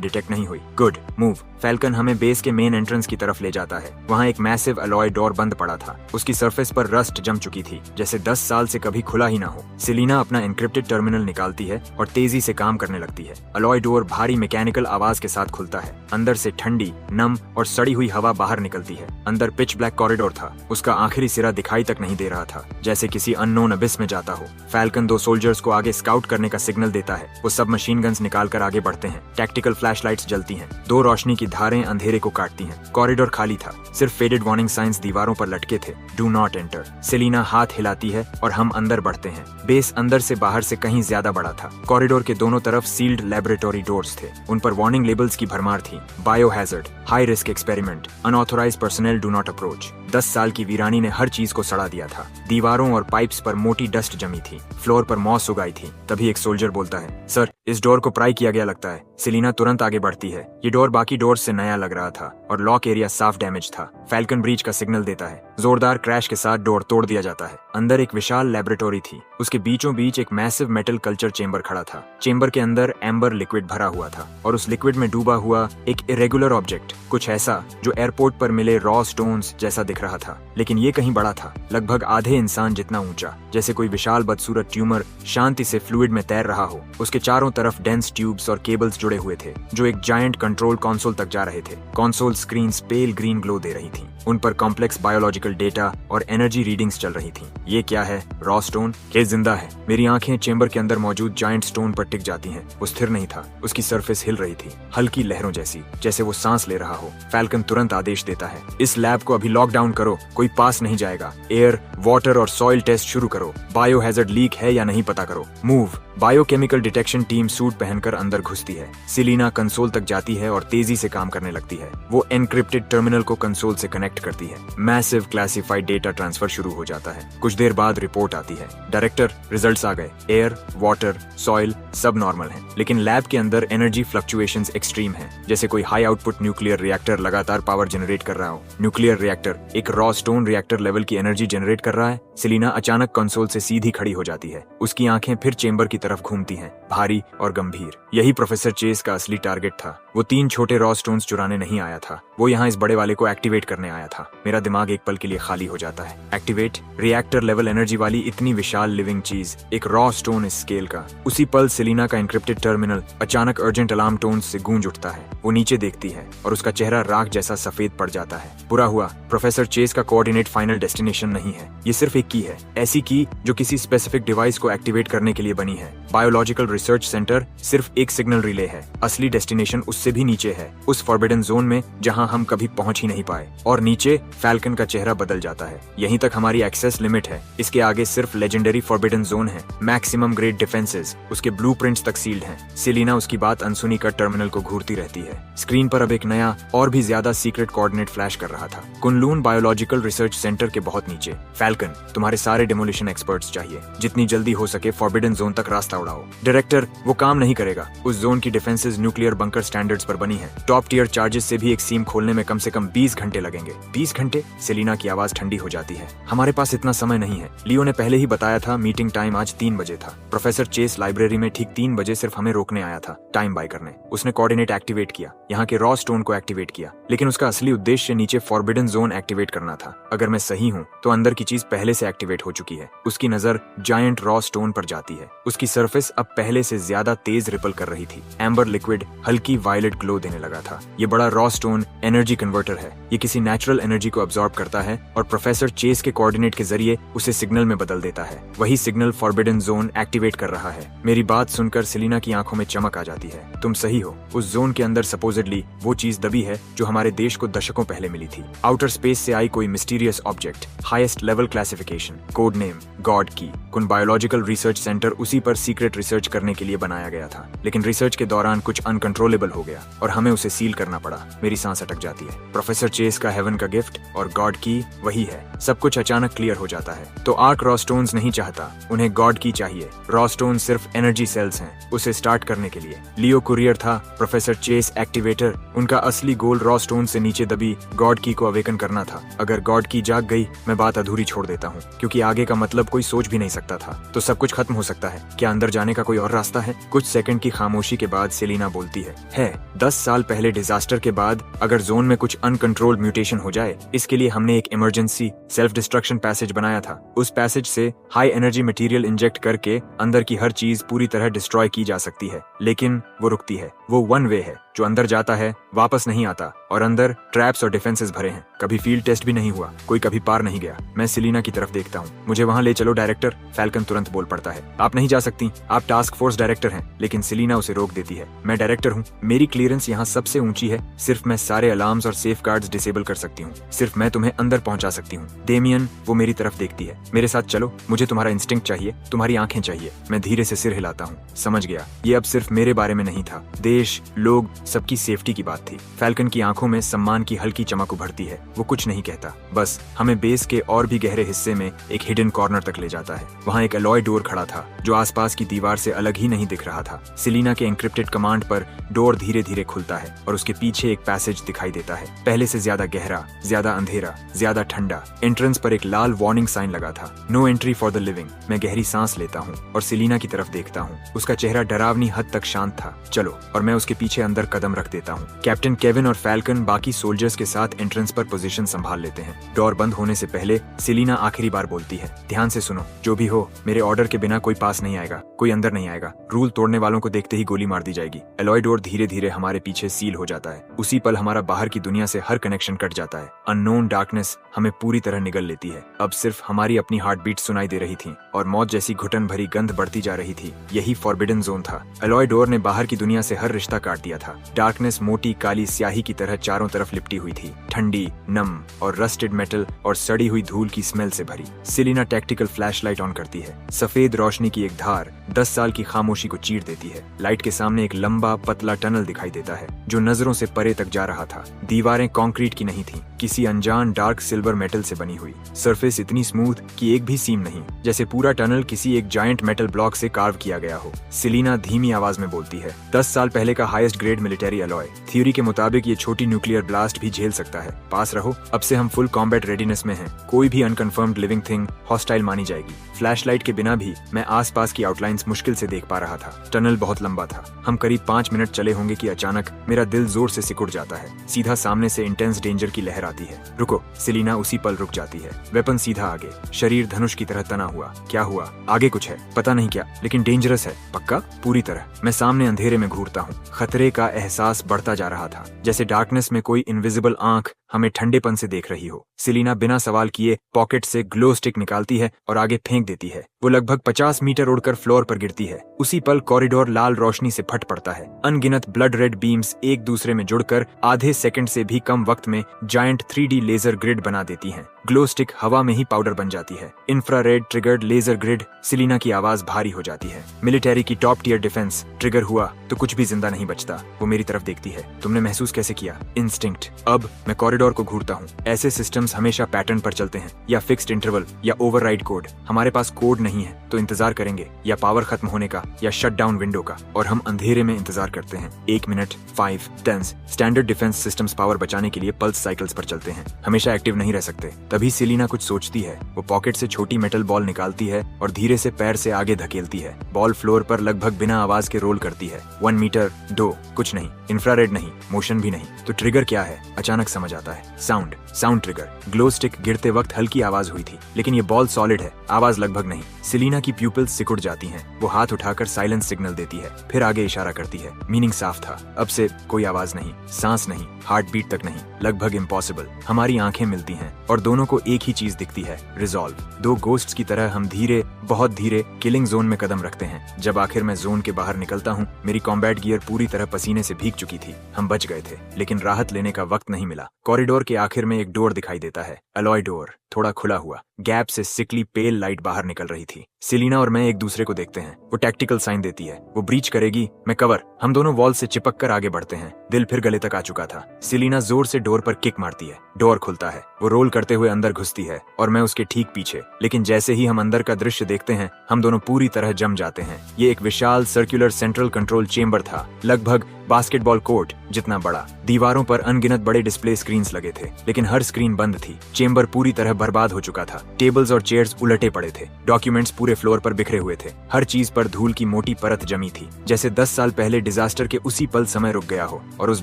डिटेक्ट नहीं हुई। Good move. फैल्कन हमें बेस के मेन एंट्रेंस की तरफ ले जाता है। वहाँ एक मैसिव अलॉय डोर बंद पड़ा था। उसकी सरफेस पर रस्ट जम चुकी थी, जैसे 10 साल से कभी खुला ही ना हो। सेलिना अपना एन्क्रिप्टेड टर्मिनल निकालती है और तेजी से काम करने लगती है। अलॉय डोर भारी मैकेनिकल आवाज के साथ खुलता है। अंदर से ठंडी, नम और सड़ी हुई हवा बाहर निकलती है। अंदर पिच ब्लैक कॉरिडोर था। उसका आखिरी सिरा दिखाई तक नहीं दे रहा था, जैसे किसी अननोन अबिस में जाता हो। फैल्कन 2 सोल्जर्स को आगे स्काउट करने का सिग्नल देता है। वो सब मशीन गन्स निकालकर आगे बढ़ते हैं। टैक्टिकल फ्लैशलाइट्स जलती हैं। 2 रोशनी की धारें अंधेरे को काटती हैं। कॉरिडोर खाली था। सिर्फ फेडेड वार्निंग साइंस दीवारों पर लटके थे। Do not enter. सेलिना हाथ हिलाती है और हम अंदर बढ़ते हैं। बेस अंदर से बाहर से कहीं ज्यादा बड़ा था। कॉरिडोर के दोनों तरफ सील्ड लैबोरेटरी डोर्स थे। उन पर वार्निंग लेबल्स की भरमार थी। Biohazard, high risk experiment, unauthorised personnel do not approach. 10 साल की वीरानी ने हर चीज को सड़ा दिया था। दीवारों और पाइप्स पर मोटी डस्ट जमी थी। फ्लोर पर मॉस उगाई थी। तभी एक सोल्जर बोलता है, सर, इस डोर को प्राई किया गया लगता है। सेलिना तुरंत आगे बढ़ती है। ये डोर बाकी डोर्स से नया लग रहा था और लॉक एरिया साफ डैमेज था। फैल्कन ब्रीच का सिग्नल देता है। जोरदार क्रैश के साथ डोर तोड़ दिया जाता है। अंदर एक विशाल लैबोरेटरी थी। उसके बीचों बीच एक मैसिव मेटल कल्चर चेंबर खड़ा था। चेंबर के अंदर एम्बर लिक्विड भरा हुआ था और उस लिक्विड में डूबा हुआ एक इरेगुलर ऑब्जेक्ट, कुछ ऐसा जो एयरपोर्ट पर मिले रॉ स्टोन्स जैसा दिख रहा था। लेकिन ये कहीं बड़ा था, लगभग आधे इंसान जितना ऊंचा, जैसे कोई विशाल बदसूरत ट्यूमर शांति से फ्लूइड में तैर रहा हो। उसके चारों तरफ डेंस ट्यूब्स और केबल्स जुड़े हुए थे जो एक जायंट कंट्रोल कंसोल तक जा रहे थे। कंसोल स्क्रीन्स पेल ग्रीन ग्लो दे रही थी। उन पर कॉम्प्लेक्स बायोलॉजिकल डेटा और एनर्जी रीडिंग्स चल रही थी। ये क्या है? Raw stone? ये जिंदा है। मेरी आंखें चेंबर के अंदर मौजूद जायंट स्टोन पर टिक जाती हैं। वो स्थिर नहीं था। उसकी सरफेस हिल रही थी, हल्की लहरों जैसी, जैसे वो सांस ले रहा हो। फैल्कन तुरंत आदेश देता है, इस लैब को अभी लॉकडाउन करो, कोई पास नहीं जाएगा। एयर, वाटर और सॉइल टेस्ट शुरू करो। बायोहैजर्ड लीक है या नहीं पता करो। Move. Biochemical detection team suit पहनकर अंदर घुसती है। सेलिना कंसोल तक जाती है और तेजी से काम करने लगती है। वो एनक्रिप्टेड टर्मिनल को कंसोल से कनेक्ट करती है। मैसिव क्लासिफाइड डेटा ट्रांसफर शुरू हो जाता है। कुछ देर बाद रिपोर्ट आती है, डायरेक्टर, रिजल्ट्स आ गए। एयर, वाटर, सॉइल सब नॉर्मल है, लेकिन लैब के अंदर एनर्जी फ्लक्चुएशंस एक्सट्रीम है, जैसे कोई हाई आउटपुट न्यूक्लियर रिएक्टर लगातार पावर जनरेट कर रहा हो। न्यूक्लियर रिएक्टर एक रॉ स्टोन रिएक्टर लेवल की एनर्जी जनरेट कर रहा है। सेलिना अचानक कंसोल से सीधी खड़ी हो जाती है। उसकी आंखें फिर चेंबर की तरफ घूमती हैं, भारी और गंभीर। यही प्रोफेसर चेस का असली टारगेट था। वो 3 छोटे रॉ स्टोन्स चुराने नहीं आया था, वो यहाँ इस बड़े वाले को एक्टिवेट करने आया था। मेरा दिमाग एक पल के लिए खाली हो जाता है। एक्टिवेट? रिएक्टर लेवल एनर्जी वाली इतनी विशाल लिविंग चीज, एक रॉ स्टोन इस स्केल का। उसी पल सेलिना का एन्क्रिप्टेड टर्मिनल अचानक अर्जेंट अलार्म टोन्स से गूंज उठता है। वो नीचे देखती है और उसका चेहरा राख जैसा सफेद पड़ जाता है। बुरा हुआ, प्रोफेसर चेस का कोऑर्डिनेट फाइनल डेस्टिनेशन नहीं है। ये सिर्फ एक की है, ऐसी की जो किसी स्पेसिफिक डिवाइस को एक्टिवेट करने के लिए बनी है। बायोलॉजिकल रिसर्च सेंटर सिर्फ एक सिग्नल रिले है, असली डेस्टिनेशन उससे भी नीचे है, उस फॉरबिडन जोन में जहां हम कभी पहुंच ही नहीं पाए। और नीचे फैल्कन का चेहरा बदल जाता है। यहीं तक हमारी एक्सेस लिमिट है, इसके आगे सिर्फ लेजेंडरी फॉरबिडन जोन है, मैक्सिमम ग्रेड डिफेंसेस, उसके ब्लूप्रिंट्स तक सील्ड हैं। सेलिना उसकी बात अनसुनी कर टर्मिनल को घूरती रहती है। स्क्रीन पर अब एक नया और भी ज्यादा सीक्रेट कोऑर्डिनेट फ्लैश कर रहा था, कुनलून बायोलॉजिकल रिसर्च सेंटर के बहुत नीचे। फैल्कन, तुम्हारे सारे डेमोलिशन एक्सपर्ट्स चाहिए, जितनी जल्दी हो सके फॉरबिडन जोन तक रास्ता उड़ाओ। डायरेक्टर, वो काम नहीं करेगा। उस जोन की डिफेंसेस न्यूक्लियर बंकर स्टैंडर्ड्स पर बनी है। टॉप टियर चार्जेस से भी एक सीम खोलने में कम से कम 20 घंटे लगेंगे। 20 घंटे? सेलिना की आवाज ठंडी हो जाती है। हमारे पास इतना समय नहीं है। लियो ने पहले ही बताया था मीटिंग टाइम आज 3 बजे था। प्रोफेसर चेस लाइब्रेरी में ठीक 3 बजे सिर्फ हमें रोकने आया था, टाइम बाय करने। उसने कोऑर्डिनेट एक्टिवेट किया, यहाँ के रॉ स्टोन को एक्टिवेट किया, लेकिन उसका असली उद्देश्य नीचे फॉरबिडन जोन एक्टिवेट करना था। अगर मैं सही हूँ तो अंदर की चीज पहले से एक्टिवेट हो चुकी है। उसकी नजर जायंट रॉ स्टोन पर जाती है। उसकी सरफेस अब पहले से ज्यादा तेज रिपल कर रही थी। एम्बर लिक्विड हल्की वायलेट ग्लो देने लगा था। ये बड़ा रॉ स्टोन एनर्जी कन्वर्टर है। ये किसी नेचुरल एनर्जी को अब्सॉर्ब करता है और प्रोफेसर चेस के कोऑर्डिनेट के जरिए उसे सिग्नल में बदल देता है। वही सिग्नल फॉरबिडन जोन एक्टिवेट कर रहा है। मेरी बात सुनकर सेलिना की आंखों में चमक आ जाती है। तुम सही हो, उस जोन के अंदर सपोजिडली वो चीज दबी है जो हमारे देश को दशकों पहले मिली थी। आउटर स्पेस से आई कोई mysterious object, highest level classification, code name God की। कुन बायोलॉजिकल रिसर्च सेंटर उसी पर सीक्रेट रिसर्च करने के लिए बनाया गया था, लेकिन रिसर्च के दौरान कुछ अनकंट्रोलेबल हो गया और हमें उसे सील करना पड़ा। मेरी सांस अटक जाती है। प्रोफेसर चेस का हेवन का गिफ्ट और गॉड की वही है। सब कुछ अचानक क्लियर हो जाता है। तो आर्क रॉ स्टोन्स नहीं चाहता, उन्हें गॉड की चाहिए। रॉ स्टोन सिर्फ एनर्जी सेल्स हैं उसे स्टार्ट करने के लिए। लियो कुरियर था, प्रोफेसर चेस एक्टिवेटर। उनका असली गोल रॉ स्टोन से नीचे दबी गॉड की को अवेकन करना था। अगर गॉड की जाग गई, मैं बात अधूरी छोड़ देता हूँ, क्योंकि आगे का मतलब कोई सोच भी नहीं सकता था। तो सब कुछ खत्म हो सकता है। क्या अंदर जाने का कोई और रास्ता है? कुछ सेकंड की खामोशी के बाद सेलिना बोलती है 10 साल पहले डिजास्टर के बाद अगर जोन में कुछ अनकंट्रोल्ड म्यूटेशन हो जाए, इसके लिए हमने एक इमरजेंसी सेल्फ डिस्ट्रक्शन पैसेज बनाया था। उस पैसेज से हाई एनर्जी मटेरियल इंजेक्ट करके अंदर की हर चीज पूरी तरह डिस्ट्रॉय की जा सकती है, लेकिन वो रुकती है। वो वन वे है, जो अंदर जाता है वापस नहीं आता, और अंदर ट्रैप्स और डिफेंसेस भरे हैं। कभी फील्ड टेस्ट भी नहीं हुआ, कोई कभी पार नहीं गया। मैं सेलिना की तरफ देखता हूँ। मुझे वहाँ ले चलो डायरेक्टर। फैल्कन तुरंत बोल पड़ता है, आप नहीं जा सकती, आप टास्क फोर्स डायरेक्टर हैं। लेकिन सेलिना उसे रोक देती है। मैं डायरेक्टर हूँ, मेरी क्लियरेंस यहाँ सबसे ऊंची है। सिर्फ मैं सारे अलार्म्स और सेफ गार्ड्स डिसेबल कर सकती हूँ। सिर्फ मैं तुम्हें अंदर पहुंचा सकती हूँ। डेमियन, वो मेरी तरफ देखती है। मेरे साथ चलो, मुझे तुम्हारा इंस्टिंक्ट चाहिए, तुम्हारी आंखें चाहिए। मैं धीरे से सिर हिलाता हूँ। समझ गया, ये अब सिर्फ मेरे बारे में नहीं था, देश, लोग, सबकी सेफ्टी की बात थी। फैल्कन की आंखों में सम्मान की हल्की चमक उभरती है। वो कुछ नहीं कहता, बस हमें बेस के और भी गहरे हिस्से में एक हिडन कॉर्नर तक ले जाता है। वहाँ एक अलॉय डोर खड़ा था, जो आसपास की दीवार से अलग ही नहीं दिख रहा था। सेलिना के एन्क्रिप्टेड कमांड पर डोर धीरे धीरे खुलता है और उसके पीछे एक पैसेज दिखाई देता है, पहले से ज्यादा गहरा, ज्यादा अंधेरा, ज्यादा ठंडा। एंट्रेंस पर एक लाल वार्निंग साइन लगा था, no entry for the living. मैं गहरी सांस लेता हूँ और सेलिना की तरफ देखता हूँ। उसका चेहरा डरावनी हद तक शांत था। चलो, और मैं उसके पीछे अंदर कदम रख देता हूँ। कैप्टन केविन और फैल्कन बाकी सोल्जर्स के साथ एंट्रेंस पर पोजीशन संभाल लेते हैं। डोर बंद होने से पहले सेलिना आखिरी बार बोलती है, ध्यान से सुनो, जो भी हो, मेरे ऑर्डर के बिना कोई पास नहीं आएगा, कोई अंदर नहीं आएगा। रूल तोड़ने वालों को देखते ही गोली मार दी जाएगी। एलॉय डोर धीरे धीरे हमारे पीछे सील हो जाता है। उसी पल हमारा बाहर की दुनिया से हर कनेक्शन कट जाता है। अननोन डार्कनेस हमें पूरी तरह निगल लेती है। अब सिर्फ हमारी अपनी हार्ट बीट सुनाई दे रही थी और मौत जैसी घुटन भरी गंध बढ़ती जा रही थी। यही फॉरबिडन जोन था। एलॉय डोर ने बाहर की दुनिया से हर रिश्ता काट दिया था। डार्कनेस मोटी काली स्याही की तरह चारों तरफ लिपटी हुई थी, ठंडी, नम और रस्टेड मेटल और सड़ी हुई धूल की स्मेल से भरी। सेलिना टैक्टिकल फ्लैशलाइट ऑन करती है। सफेद रोशनी की एक धार 10 साल की खामोशी को चीर देती है। लाइट के सामने एक लंबा पतला टनल दिखाई देता है, जो नजरों से परे तक जा रहा था। दीवारें कंक्रीट की नहीं थीं, किसी अनजान डार्क सिल्वर मेटल से बनी हुई। सरफेस इतनी स्मूथ कि एक भी सीम नहीं, जैसे पूरा टनल किसी एक जायंट मेटल ब्लॉक से कार्व किया गया हो। सेलिना धीमी आवाज में बोलती है, 10 साल पहले का highest grade military alloy. Theory के मुताबिक ये छोटी न्यूक्लियर ब्लास्ट भी झेल सकता है। पास रहो, अब से हम फुल कॉम्बैट रेडीनेस में हैं। कोई भी अनकंफर्म्ड लिविंग थिंग हॉस्टाइल मानी जाएगी। फ्लैशलाइट के बिना भी मैं आसपास की आउटलाइंस मुश्किल से देख पा रहा था। टनल बहुत लंबा था। हम करीब 5 मिनट चले होंगे कि अचानक मेरा दिल जोर से सिकुड़ जाता है। सीधा सामने से इंटेंस डेंजर की लहर आती है। रुको, सेलिना उसी पल रुक जाती है। वेपन सीधा आगे, शरीर धनुष की तरह तना हुआ। क्या हुआ? आगे कुछ है, पता नहीं क्या, लेकिन डेंजरस है। पक्का? पूरी तरह। मैं सामने अंधेरे में घूरता हूँ। खतरे का एहसास बढ़ता जा रहा था, जैसे डार्कनेस में कोई इनविजिबल आंख हमें ठंडेपन से देख रही हो। सेलिना बिना सवाल किए पॉकेट से ग्लो स्टिक निकालती है और आगे फेंक देती है। वो लगभग 50 मीटर उड़कर फ्लोर पर गिरती है। उसी पल कॉरिडोर लाल रोशनी से फट पड़ता है। अनगिनत ब्लड रेड बीम्स एक दूसरे में जुड़कर आधे सेकंड से भी कम वक्त में जायंट 3D लेजर ग्रिड बना देती हैं। ग्लो स्टिक हवा में ही पाउडर बन जाती है। Infrared triggered laser grid. Selina की आवाज भारी हो जाती है। मिलिट्री की टॉप टियर डिफेंस ट्रिगर हुआ तो कुछ भी जिंदा नहीं बचता। वो मेरी तरफ देखती है। तुमने महसूस कैसे किया? इंस्टिंक्ट। अब मैं कॉरिडोर को घूरता हूँ। ऐसे सिस्टम्स हमेशा पैटर्न पर चलते हैं, या फिक्स्ड इंटरवल या ओवरराइड कोड। हमारे पास कोड नहीं है तो इंतजार करेंगे, या पावर खत्म होने का या शट डाउन विंडो का, और हम अंधेरे में इंतजार करते हैं। 1 minute, 5, 10। Standard defence systems power बचाने के लिए पल्स साइकिल्स पर चलते हैं, हमेशा एक्टिव नहीं रह सकते। तभी सेलिना कुछ सोचती है। वो पॉकेट से छोटी मेटल बॉल निकालती है और धीरे से पैर से आगे धकेलती है। बॉल फ्लोर पर लगभग बिना आवाज के रोल करती है। 1 मीटर, 2, कुछ नहीं। इंफ्रारेड नहीं, मोशन भी नहीं। तो ट्रिगर क्या है? अचानक समझ आता है। Sound trigger. ग्लो स्टिक गिरते वक्त हल्की आवाज हुई थी, लेकिन ये बॉल सॉलिड है, आवाज लगभग नहीं। सेलिना की प्यूपिल्स सिकुड़ जाती हैं। वो हाथ उठाकर साइलेंस सिग्नल देती है, फिर आगे इशारा करती है। मीनिंग साफ था। अब से कोई आवाज नहीं, सांस नहीं, हार्ट बीट तक नहीं। लगभग इम्पॉसिबल। हमारी आंखें मिलती हैं और दोनों को एक ही चीज दिखती है, रिजॉल्व। दो गोस्ट्स की तरह हम धीरे, बहुत धीरे किलिंग जोन में कदम रखते हैं। जब आखिर मैं जोन के बाहर निकलता हूँ, मेरी कॉम्बैट गियर पूरी तरह पसीने से भीग चुकी थी। हम बच गए थे, लेकिन राहत लेने का वक्त नहीं मिला। कॉरिडोर के आखिर में एक डोर दिखाई देता है, अलॉय डोर, थोड़ा खुला हुआ। गैप से सिकली पेल लाइट बाहर निकल रही थी। सेलिना और मैं एक दूसरे को देखते हैं। वो टैक्टिकल साइन देती है। वो ब्रीच करेगी, मैं कवर। हम दोनों वॉल से चिपक कर आगे बढ़ते हैं। दिल फिर गले तक आ चुका था। सेलिना जोर से डोर पर किक मारती है। डोर खुलता है। वो रोल करते हुए अंदर घुसती है और मैं उसके ठीक पीछे। लेकिन जैसे ही हम अंदर का दृश्य देखते हैं, हम दोनों पूरी तरह जम जाते हैं। ये एक विशाल सर्कुलर सेंट्रल कंट्रोल चेंबर था, लगभग बास्केटबॉल कोर्ट जितना बड़ा। दीवारों पर अनगिनत बड़े डिस्प्ले स्क्रीन्स लगे थे, लेकिन हर स्क्रीन बंद थी। चेंबर पूरी तरह बर्बाद हो चुका था। टेबल्स और चेयर्स उलटे पड़े थे। डॉक्यूमेंट्स पूरे फ्लोर पर बिखरे हुए थे। हर चीज पर धूल की मोटी परत जमी थी, जैसे 10 साल पहले डिजास्टर के उसी पल समय रुक गया हो। और उस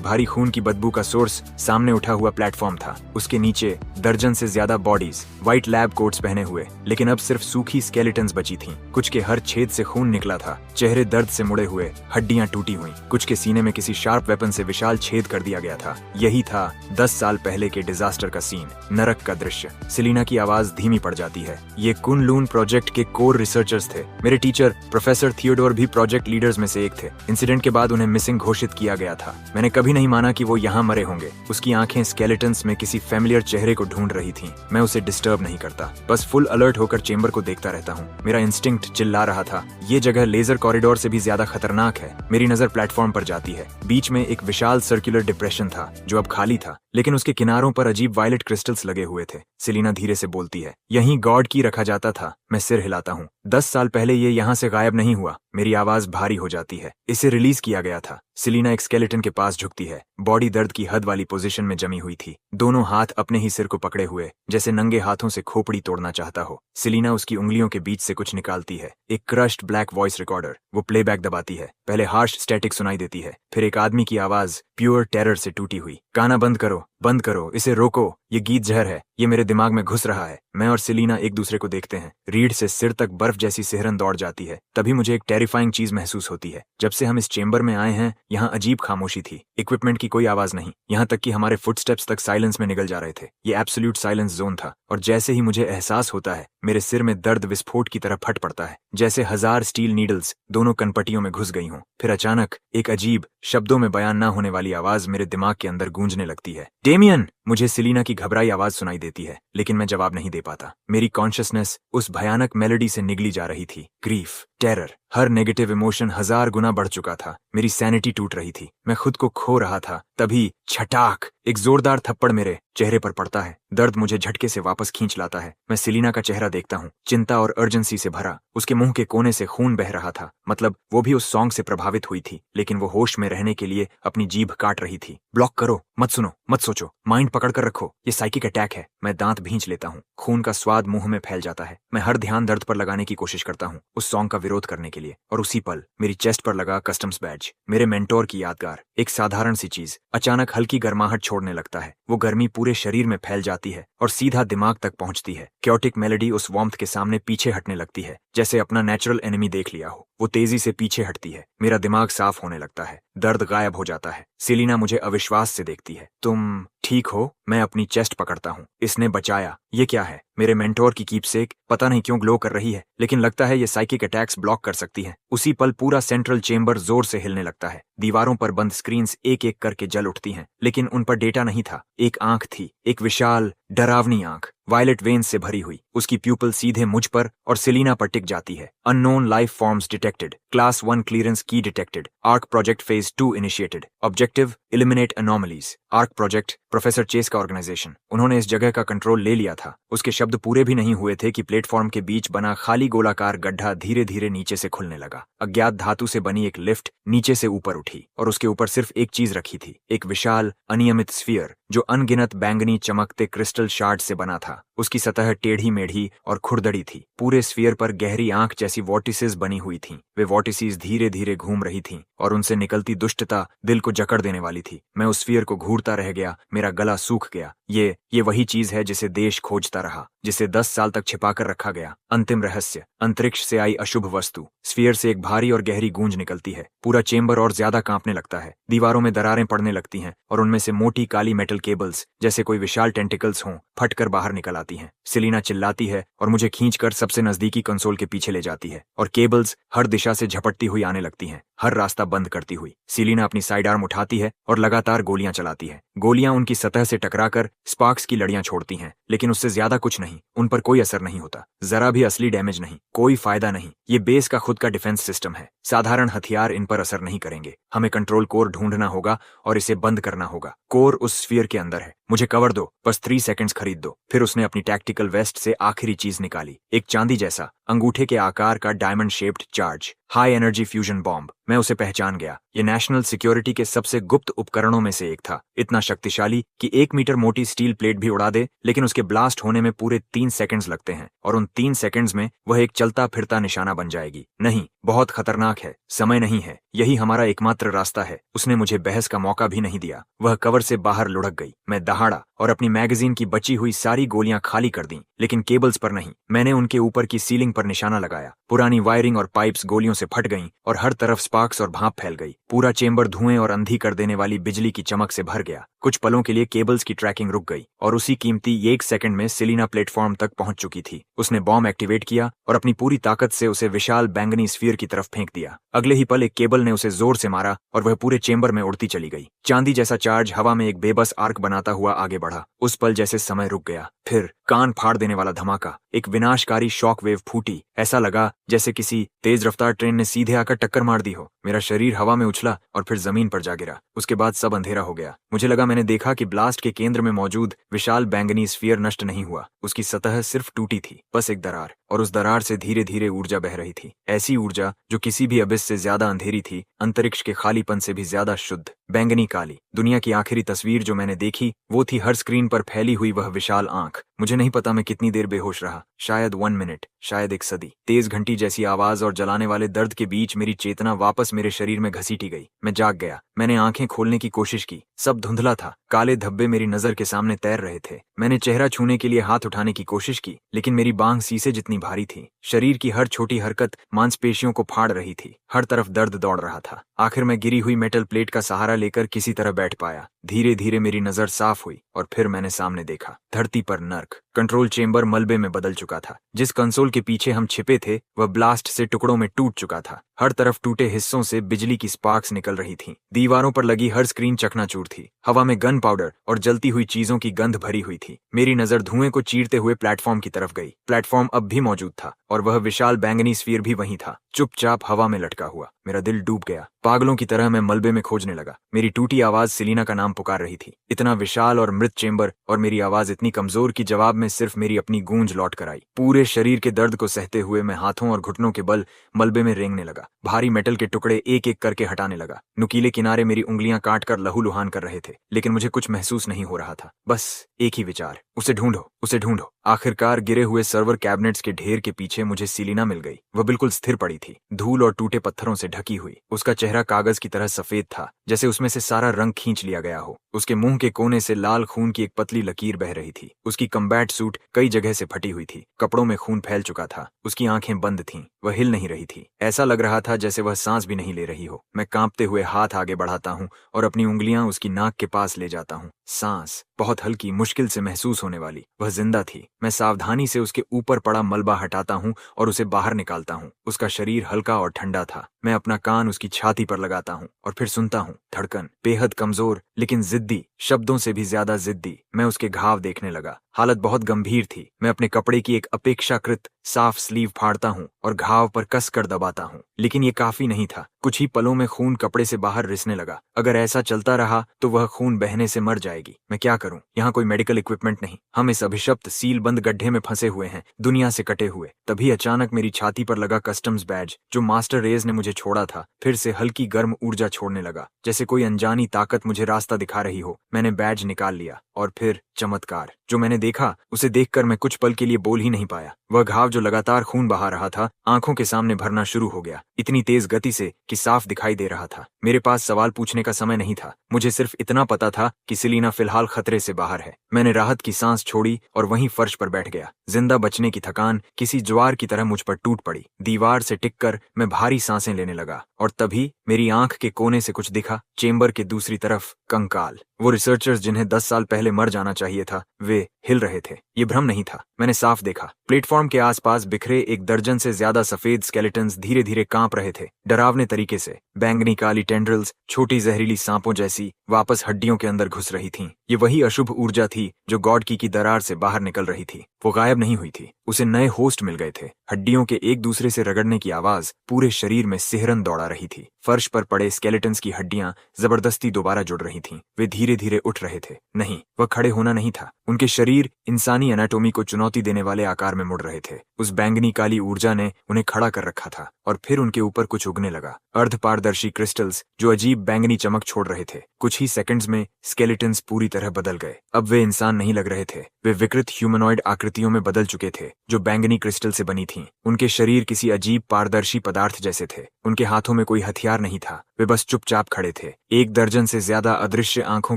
भारी खून की बदबू का सोर्स सामने उठा हुआ प्लेटफॉर्म था। उसके नीचे दर्जन से ज्यादा बॉडीज, व्हाइट लैब कोट्स पहने हुए, लेकिन अब सिर्फ सूखी स्केलेटन्स बची थीं। कुछ के हर छेद से खून निकला था, चेहरे दर्द से मुड़े हुए, हड्डियां टूटी हुई। कुछ के सीने में किसी शार्प वेपन से विशाल छेद कर दिया गया था। यही था 10 साल पहले के डिजास्टर का सीन, नरक का दृश्य। सेलिना की आवाज धीमी पड़ जाती है। ये कुन-लून प्रोजेक्ट के कोर रिसर्चर्स थे। मेरे टीचर प्रोफेसर थियोडोर भी प्रोजेक्ट लीडर्स में से एक थे। इंसिडेंट के बाद उन्हें मिसिंग घोषित किया गया था। मैंने कभी नहीं माना कि वो यहाँ मरे होंगे। उसकी आंखें स्केलेटन्स में किसी फैमिलियर चेहरे को ढूंढ रही थीं। मैं उसे डिस्टर्ब नहीं करता, बस फुल अलर्ट होकर चेंबर को देखता रहता हूँ। मेरा इंस्टिंक्ट चिल्ला रहा था, ये जगह लेजर कॉरिडोर से भी ज्यादा खतरनाक है। मेरी नजर प्लेटफॉर्म पर जाती है। बीच में एक विशाल सर्कुलर डिप्रेशन था, जो अब खाली था, लेकिन उसके किनारों पर अजीब वायलेट क्रिस्टल्स लगे हुए थे। सेलिना धीरे से बोलती है, यहीं गॉड की रखा जाता था। मैं सिर हिलाता हूँ। 10 साल पहले ये यहाँ से गायब नहीं हुआ। मेरी आवाज भारी हो जाती है। इसे रिलीज किया गया था। सेलिना एक स्केलेटन के पास झुकती है। बॉडी दर्द की हद वाली पोजीशन में जमी हुई थी, दोनों हाथ अपने ही सिर को पकड़े हुए, जैसे नंगे हाथों से खोपड़ी तोड़ना चाहता हो। सेलिना उसकी उंगलियों के बीच से कुछ निकालती है, एक क्रश्ड ब्लैक वॉइस रिकॉर्डर। वो प्लेबैक दबाती है। पहले हार्श स्टैटिक सुनाई देती है, फिर एक आदमी की आवाज प्योर टेरर से टूटी हुई, गाना बंद करो, बंद करो, इसे रोको, ये गीत जहर है, ये मेरे दिमाग में घुस रहा है। मैं और सेलिना एक दूसरे को देखते हैं। रीढ़ से सिर तक बर्फ जैसी सिहरन दौड़ जाती है। तभी मुझे एक टेरिफाइंग चीज महसूस होती है। जब से हम इस चेंबर में आए हैं, यहाँ अजीब खामोशी थी। इक्विपमेंट की कोई आवाज नहीं, यहाँ तक कि हमारे फुटस्टेप्स तक साइलेंस में निगल जा रहे थे। ये एब्सोल्यूट साइलेंस जोन था। और जैसे ही मुझे एहसास होता है, मेरे सिर में दर्द विस्फोट की तरह फट पड़ता है, जैसे 1000 स्टील नीडल्स दोनों कनपटियों में घुस गई हों। फिर अचानक एक अजीब, शब्दों में बयान न होने वाली आवाज मेरे दिमाग के अंदर गूंजने लगती है, डेमियन। मुझे सेलिना की घबराई आवाज सुनाई देती है, लेकिन मैं जवाब नहीं दे पाता। मेरी कॉन्शियसनेस उस भयानक मेलोडी से निगली जा रही थी। ग्रीफ, टेरर, हर नेगेटिव इमोशन 1000 गुना बढ़ चुका था। मेरी सैनिटी टूट रही थी। मैं खुद को खो रहा था। तभी छटाक, एक जोरदार थप्पड़ मेरे चेहरे पर पड़ता है। दर्द मुझे झटके से वापस खींच लाता है। मैं सेलिना का चेहरा देखता हूँ, चिंता और अर्जेंसी से भरा। उसके मुंह के कोने से खून बह रहा था। मतलब वो भी उस सॉन्ग से प्रभावित हुई थी, लेकिन वो होश में रहने के लिए अपनी जीभ काट रही थी। ब्लॉक करो, मत सुनो, मत सोचो, माइंड पकड़ कर रखो, ये साइकिक अटैक है। मैं दांत भींच लेता हूँ। खून का स्वाद मुंह में फैल जाता है। मैं हर ध्यान दर्द पर लगाने की कोशिश करता हूँ, उस सॉन्ग का विरोध करने के लिए। और उसी पल मेरी चेस्ट पर लगा कस्टम्स बैज, मेरे मेंटोर की यादगार, एक साधारण सी चीज, अचानक हल्की गर्माहट छोड़ने लगता है। वो गर्मी पूरे शरीर में फैल जाती है और सीधा दिमाग तक पहुंचती है। क्योटिक मेलोडी उस वार्मथ के सामने पीछे हटने लगती है, जैसे अपना नेचुरल एनिमी देख लिया हो। वो तेजी से पीछे हटती है। मेरा दिमाग साफ होने लगता है। दर्द गायब हो जाता है। सेलिना मुझे अविश्वास से देखती है। तुम ठीक हो, मैं अपनी चेस्ट पकड़ता हूँ। इसने बचाया। ये क्या है? मेरे मेंटोर की कीपसेक पता नहीं क्यों ग्लो कर रही है, लेकिन लगता है ये साइकिक अटैक्स ब्लॉक कर सकती है। उसी पल पूरा सेंट्रल चेंबर जोर से हिलने लगता है। दीवारों पर बंद स्क्रीन्स एक एक करके जल उठती हैं, लेकिन उन पर डेटा नहीं था। एक आंख थी, एक विशाल डरावनी आंख, वायलेट वेन्स से भरी हुई। उसकी प्यूपल सीधे मुझ पर और सेलिना पर टिक जाती है। Unknown life forms detected, class 1 clearance की detected, ark project phase 2 initiated, objective eliminate anomalies. Ark project professor Chase का ऑर्गेनाइजेशन। उन्होंने इस जगह का कंट्रोल ले लिया था। उसके शब्द पूरे भी नहीं हुए थे कि प्लेटफॉर्म के बीच बना खाली गोलाकार गड्ढा धीरे धीरे नीचे से खुलने लगा। अज्ञात धातु से बनी एक लिफ्ट नीचे से ऊपर उठी और उसके ऊपर सिर्फ एक चीज रखी थी, एक विशाल अनियमित स्फीयर जो अनगिनत बैंगनी चमकते क्रिस्टल शार्ड से बना था। उसकी सतह टेढ़ी मेढ़ी और खुरदड़ी थी। पूरे स्फीयर पर गहरी आंख जैसी वॉर्टिसेस बनी हुई थीं। वे वॉर्टिसेस धीरे धीरे घूम रही थीं और उनसे निकलती दुष्टता दिल को जकड़ देने वाली थी। मैं उस स्फीयर को घूरता रह गया, मेरा गला सूख गया। ये वही चीज है जिसे देश खोजता रहा, जिसे 10 साल तक छिपाकर रखा गया। अंतिम रहस्य, अंतरिक्ष से आई अशुभ वस्तु। स्फीयर से एक भारी और गहरी गूंज निकलती है। पूरा चेंबर और ज्यादा कांपने लगता है। दीवारों में दरारें पड़ने लगती हैं और उनमें से मोटी काली मेटल केबल्स जैसे कोई विशाल टेंटिकल्स हों फटकर बाहर निकल आती हैं। सेलिना चिल्लाती है और मुझे खींचकर सबसे नजदीकी कंसोल के पीछे ले जाती है और केबल्स हर दिशा से झपटती हुई आने लगती हैं, हर रास्ता बंद करती हुई। सेलिना अपनी साइड आर्म उठाती है और लगातार गोलियां चलाती है। गोलियां उनकी सतह से टकराकर स्पार्क्स की लड़ियां छोड़ती हैं, लेकिन उससे ज्यादा कुछ नहीं। उन पर कोई असर नहीं होता, जरा भी असली डैमेज नहीं, कोई फायदा नहीं। ये बेस का खुद का डिफेंस सिस्टम है। साधारण हथियार इन पर असर नहीं करेंगे। हमें कंट्रोल कोर ढूंढना होगा और इसे बंद करना होगा। कोर उस स्फीयर के अंदर है। मुझे कवर दो, बस 3 सेकंड्स खरीद दो। फिर उसने अपनी टैक्टिकल वेस्ट से आखिरी चीज निकाली, एक चांदी जैसा अंगूठे के आकार का diamond shaped charge, high energy fusion bomb. मैं उसे पहचान गया। ये नेशनल सिक्योरिटी के सबसे गुप्त उपकरणों में से एक था। इतना शक्तिशाली कि 1 मीटर मोटी स्टील प्लेट भी उड़ा दे, लेकिन उसके ब्लास्ट होने में पूरे 3 सेकंड्स लगते हैं और उन 3 सेकंड्स में वह एक चलता फिरता निशाना बन जाएगी। नहीं, बहुत खतरनाक है। समय नहीं है, यही हमारा एकमात्र रास्ता है। उसने मुझे बहस का मौका भी नहीं दिया। वह कवर से बाहर लुढ़क गई। मैं दहाड़ा और अपनी मैगजीन की बची हुई सारी गोलियां खाली कर दी, लेकिन केबल्स पर नहीं। मैंने उनके ऊपर की सीलिंग पर निशाना लगाया। पुरानी वायरिंग और पाइप्स गोलियों से फट गईं और हर तरफ स्पार्क्स और भाप फैल गई। पूरा चेंबर धुएं और अंधी कर देने वाली बिजली की चमक से भर गया। कुछ पलों के लिए केबल्स की ट्रैकिंग रुक गई और उसी कीमती 1 सेकंड में सेलिना प्लेटफॉर्म तक पहुंच चुकी थी। उसने बॉम्ब एक्टिवेट किया और अपनी पूरी ताकत से उसे विशाल बैंगनी स्फीयर की तरफ फेंक दिया। अगले ही पल एक केबल ने उसे जोर से मारा और वह पूरे चेंबर में उड़ती चली गई। चांदी जैसा चार्ज हवा में एक बेबस आर्क बनाता हुआ आगे बढ़ा। उस पल जैसे समय रुक गया। फिर कान फाड़ देने वाला धमाका, एक विनाशकारी शॉक वेव फूटी। ऐसा लगा जैसे किसी तेज रफ्तार ट्रेन ने सीधे आकर टक्कर मार दी हो। मेरा शरीर हवा में उछला और फिर जमीन पर जा गिरा। उसके बाद सब अंधेरा हो गया। मुझे लगा मैंने देखा कि ब्लास्ट के केंद्र में मौजूद विशाल बैंगनी स्फीयर नष्ट नहीं हुआ। उसकी सतह सिर्फ टूटी थी, बस एक दरार, और उस दरार से धीरे धीरे ऊर्जा बह रही थी। ऐसी ऊर्जा जो किसी भी अबिस से ज्यादा अंधेरी थी, अंतरिक्ष के खालीपन से भी ज्यादा शुद्ध, बैंगनी काली। दुनिया की आखिरी तस्वीर जो मैंने देखी वो थी हर स्क्रीन पर फैली हुई वह विशाल आंख। मुझे नहीं पता मैं कितनी देर बेहोश रहा, शायद 1 मिनट, शायद 1 सदी। तेज घंटी जैसी आवाज और जलाने वाले दर्द के बीच मेरी चेतना वापस मेरे शरीर में घसीटी गई। मैं जाग गया। मैंने आंखें खोलने की कोशिश की। सब धुंधला था। काले धब्बे मेरी नजर के सामने तैर रहे थे। मैंने चेहरा छूने के लिए हाथ उठाने की कोशिश की, लेकिन मेरी बांह शीशे जितनी भारी थी। शरीर की हर छोटी हरकत मांसपेशियों को फाड़ रही थी। हर तरफ दर्द दौड़ रहा था। आखिर मैं गिरी हुई मेटल प्लेट का सहारा लेकर किसी तरह बैठ पाया। धीरे धीरे मेरी नजर साफ हुई और फिर मैंने सामने देखा, धरती पर नर्क। कंट्रोल चेंबर मलबे में बदल चुका था। जिस कंसोल के पीछे हम छिपे थे वह ब्लास्ट से टुकड़ों में टूट चुका था। हर तरफ टूटे हिस्सों से बिजली की स्पार्क्स निकल रही थीं। दीवारों पर लगी हर स्क्रीन चकनाचूर थी। हवा में गन पाउडर और जलती हुई चीजों की गंध भरी हुई थी। मेरी नजर धुएं को चीरते हुए प्लेटफॉर्म की तरफ गई। प्लेटफॉर्म अब भी मौजूद था और वह विशाल बैंगनी स्फीयर भी वहीं था, चुपचाप हवा में लटका हुआ। मेरा दिल डूब गया। पागलों की तरह मैं मलबे में खोजने लगा। मेरी टूटी आवाज सेलिना का नाम पुकार रही थी। इतना विशाल और मृत चेंबर और मेरी आवाज इतनी कमजोर कि जवाब में सिर्फ मेरी अपनी गूंज लौट कर आई। पूरे शरीर के दर्द को सहते हुए मैं हाथों और घुटनों के बल मलबे में रेंगने लगा। भारी मेटल के टुकड़े एक एक करके हटाने लगा। नुकीले किनारे मेरी उंगलियां काटकर लहूलुहान कर रहे थे, लेकिन मुझे कुछ महसूस नहीं हो रहा था। बस एक ही विचार, उसे ढूंढो, उसे ढूंढो। आखिरकार गिरे हुए सर्वर कैबिनेट्स के ढेर के पीछे मुझे सेलिना मिल गई। वह बिल्कुल स्थिर पड़ी थी, धूल और टूटे पत्थरों से ढकी हुई। उसका चेहरा कागज की तरह सफेद था, जैसे उसमें से सारा रंग खींच लिया गया हो। उसके मुंह के कोने से लाल खून की एक पतली लकीर बह रही थी। उसकी कम्बैट सूट कई जगह से फटी हुई थी, कपड़ों में खून फैल चुका था। उसकी आंखें बंद थीं, वह हिल नहीं रही थी। ऐसा लग रहा था जैसे वह सांस भी नहीं ले रही हो। मैं कांपते हुए हाथ आगे बढ़ाता हूँ और अपनी उंगलियां उसकी नाक के पास ले जाता हूँ। सांस बहुत हल्की, मुश्किल से महसूस होने वाली। वह जिंदा थी। मैं सावधानी से उसके ऊपर पड़ा मलबा हटाता हूँ और उसे बाहर निकालता हूँ। उसका शरीर हल्का और ठंडा था। मैं अपना कान उसकी छाती पर लगाता हूँ और फिर सुनता हूँ। धड़कन बेहद कमजोर लेकिन जिद्दी, शब्दों से भी ज्यादा जिद्दी। मैं उसके घाव देखने लगा। हालत बहुत गंभीर थी। मैं अपने कपड़े की एक अपेक्षाकृत साफ स्लीव फाड़ता हूँ और घाव पर कसकर दबाता हूँ, लेकिन ये काफी नहीं था। कुछ ही पलों में खून कपड़े से बाहर रिसने लगा। अगर ऐसा चलता रहा तो वह खून बहने से मर जाएगी। मैं क्या करूं? यहाँ कोई मेडिकल इक्विपमेंट नहीं। हम इस अभिशप्त सील बंद गड्ढे में फंसे हुए हैं, दुनिया से कटे हुए। तभी अचानक मेरी छाती पर लगा कस्टम्स बैज, जो मास्टर रेज ने मुझे छोड़ा था, फिर से हल्की गर्म ऊर्जा छोड़ने लगा, जैसे कोई अनजानी ताकत मुझे रास्ता दिखा रही हो। मैंने बैज निकाल लिया और फिर चमत्कार। जो मैंने देखा उसे देखकर मैं कुछ पल के लिए बोल ही नहीं पाया। वह घाव जो लगातार खून बहा रहा था, आंखों के सामने भरना शुरू हो गया, इतनी तेज गति से कि साफ दिखाई दे रहा था। मेरे पास सवाल पूछने का समय नहीं था। मुझे सिर्फ इतना पता था कि सेलिना फिलहाल खतरे से बाहर है। मैंने राहत की सांस छोड़ी और वहीं फर्श पर बैठ गया। जिंदा बचने की थकान किसी ज्वार की तरह मुझ पर टूट पड़ी। दीवार से टिककर मैं भारी सांसें लेने लगा और तभी मेरी आंख के कोने से कुछ दिखा। चेंबर के दूसरी तरफ कंकाल। वो रिसर्चर्स जिन्हें 10 साल पहले मर जाना चाहिए था, वे हिल रहे थे। ये भ्रम नहीं था, मैंने साफ देखा। प्लेटफॉर्म के आसपास बिखरे 1 दर्जन से ज्यादा सफेद स्केलेटन्स धीरे धीरे कांप रहे थे, डरावने तरीके से। बैंगनी काली टेंड्रिल्स, छोटी जहरीली सांपों जैसी, वापस हड्डियों के अंदर घुस रही थीं। ये वही अशुभ ऊर्जा थी जो गॉड की दरार से बाहर निकल रही थी। वो गायब नहीं हुई थी, उसे नए होस्ट मिल गए थे। हड्डियों के एक दूसरे से रगड़ने की आवाज पूरे शरीर में सिहरन दौड़ा रही थी। फर्श पर पड़े स्केलेटन्स की हड्डियां जबरदस्ती दोबारा जुड़ रही थीं। वे धीरे धीरे उठ रहे थे। नहीं, वह खड़े होना नहीं था। उनके शरीर इंसानी एनाटोमी को चुनौती देने वाले आकार में मुड़ रहे थे। उस बैंगनी काली ऊर्जा ने उन्हें खड़ा कर रखा था और फिर उनके ऊपर कुछ उगने लगा। अर्धपारदर्शी क्रिस्टल्स जो अजीब बैंगनी चमक छोड़ रहे थे। कुछ ही सेकंड्स में स्केलेटन्स पूरी तरह बदल गए। अब वे इंसान नहीं लग रहे थे। वे विकृत ह्यूमनॉइड आकृतियों में बदल चुके थे जो बैंगनी क्रिस्टल से बनी थीं। उनके शरीर किसी अजीब पारदर्शी पदार्थ जैसे थे। उनके हाथों में कोई हथियार नहीं था। वे बस चुपचाप खड़े थे। 1 दर्जन से ज्यादा अदृश्य आंखों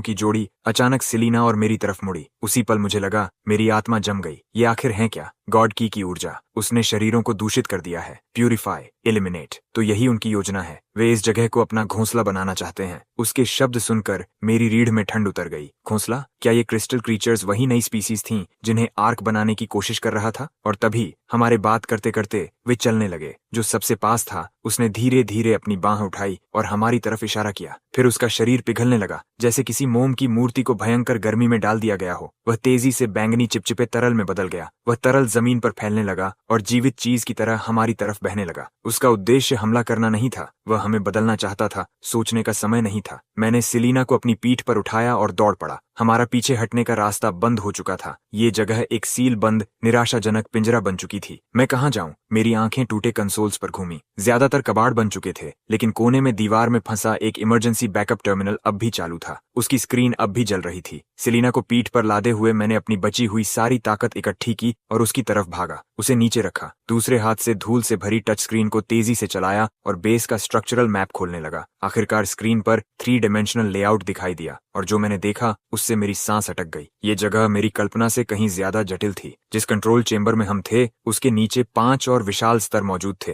की जोड़ी अचानक सेलिना और मेरी तरफ मुड़ी। उसी पल मुझे लगा मेरी आत्मा जम गई। ये आखिर है क्या? गॉड की ऊर्जा। उसने शरीरों को दूषित कर दिया है। Purify, eliminate. तो यही उनकी योजना है। वे इस जगह को अपना घोंसला बनाना चाहते हैं। उसके शब्द सुनकर मेरी रीढ़ में ठंड उतर गई। घोंसला? क्या ये क्रिस्टल क्रीचर्स वही नई स्पीसीज थीं जिन्हें आर्क बनाने की कोशिश कर रहा था? और तभी हमारे बात करते करते वे चलने लगे। जो सबसे पास था उसने धीरे धीरे अपनी बांह उठाई और हमारी तरफ इशारा किया। फिर उसका शरीर पिघलने लगा, जैसे किसी मोम की मूर्ति को भयंकर गर्मी में डाल दिया गया हो। वह तेजी से बैंगनी चिपचिपे तरल में बदल गया। वह तरल जमीन पर फैलने लगा और जीवित चीज की तरह हमारी तरफ बहने लगा। उसका उद्देश्य हमला करना नहीं था, वह हमें बदलना चाहता था। सोचने का समय नहीं था। मैंने सेलिना को अपनी पीठ पर उठाया और दौड़ पड़ा। हमारा पीछे हटने का रास्ता बंद हो चुका था। ये जगह एक सील बंद निराशाजनक पिंजरा बन चुकी थी। मैं कहाँ जाऊं? मेरी आंखें टूटे कंसोल्स पर घूमी। ज्यादातर कबाड़ बन चुके थे, लेकिन कोने में दीवार में फंसा एक इमरजेंसी बैकअप टर्मिनल अब भी चालू था। उसकी स्क्रीन अब भी जल रही थी। सेलिना को पीठ पर लादे हुए मैंने अपनी बची हुई सारी ताकत इकट्ठी की और उसकी तरफ भागा। उसे नीचे रखा, दूसरे हाथ से धूल से भरी टच स्क्रीन को तेजी से चलाया और बेस का स्ट्रक्चरल मैप खोलने लगा। आखिरकार स्क्रीन पर 3 डायमेंशनल लेआउट दिखाई दिया और जो मैंने देखा उससे मेरी सांस अटक गई। ये जगह मेरी कल्पना से कहीं ज्यादा जटिल थी। जिस कंट्रोल चेंबर में हम थे उसके नीचे 5 और विशाल स्तर मौजूद थे।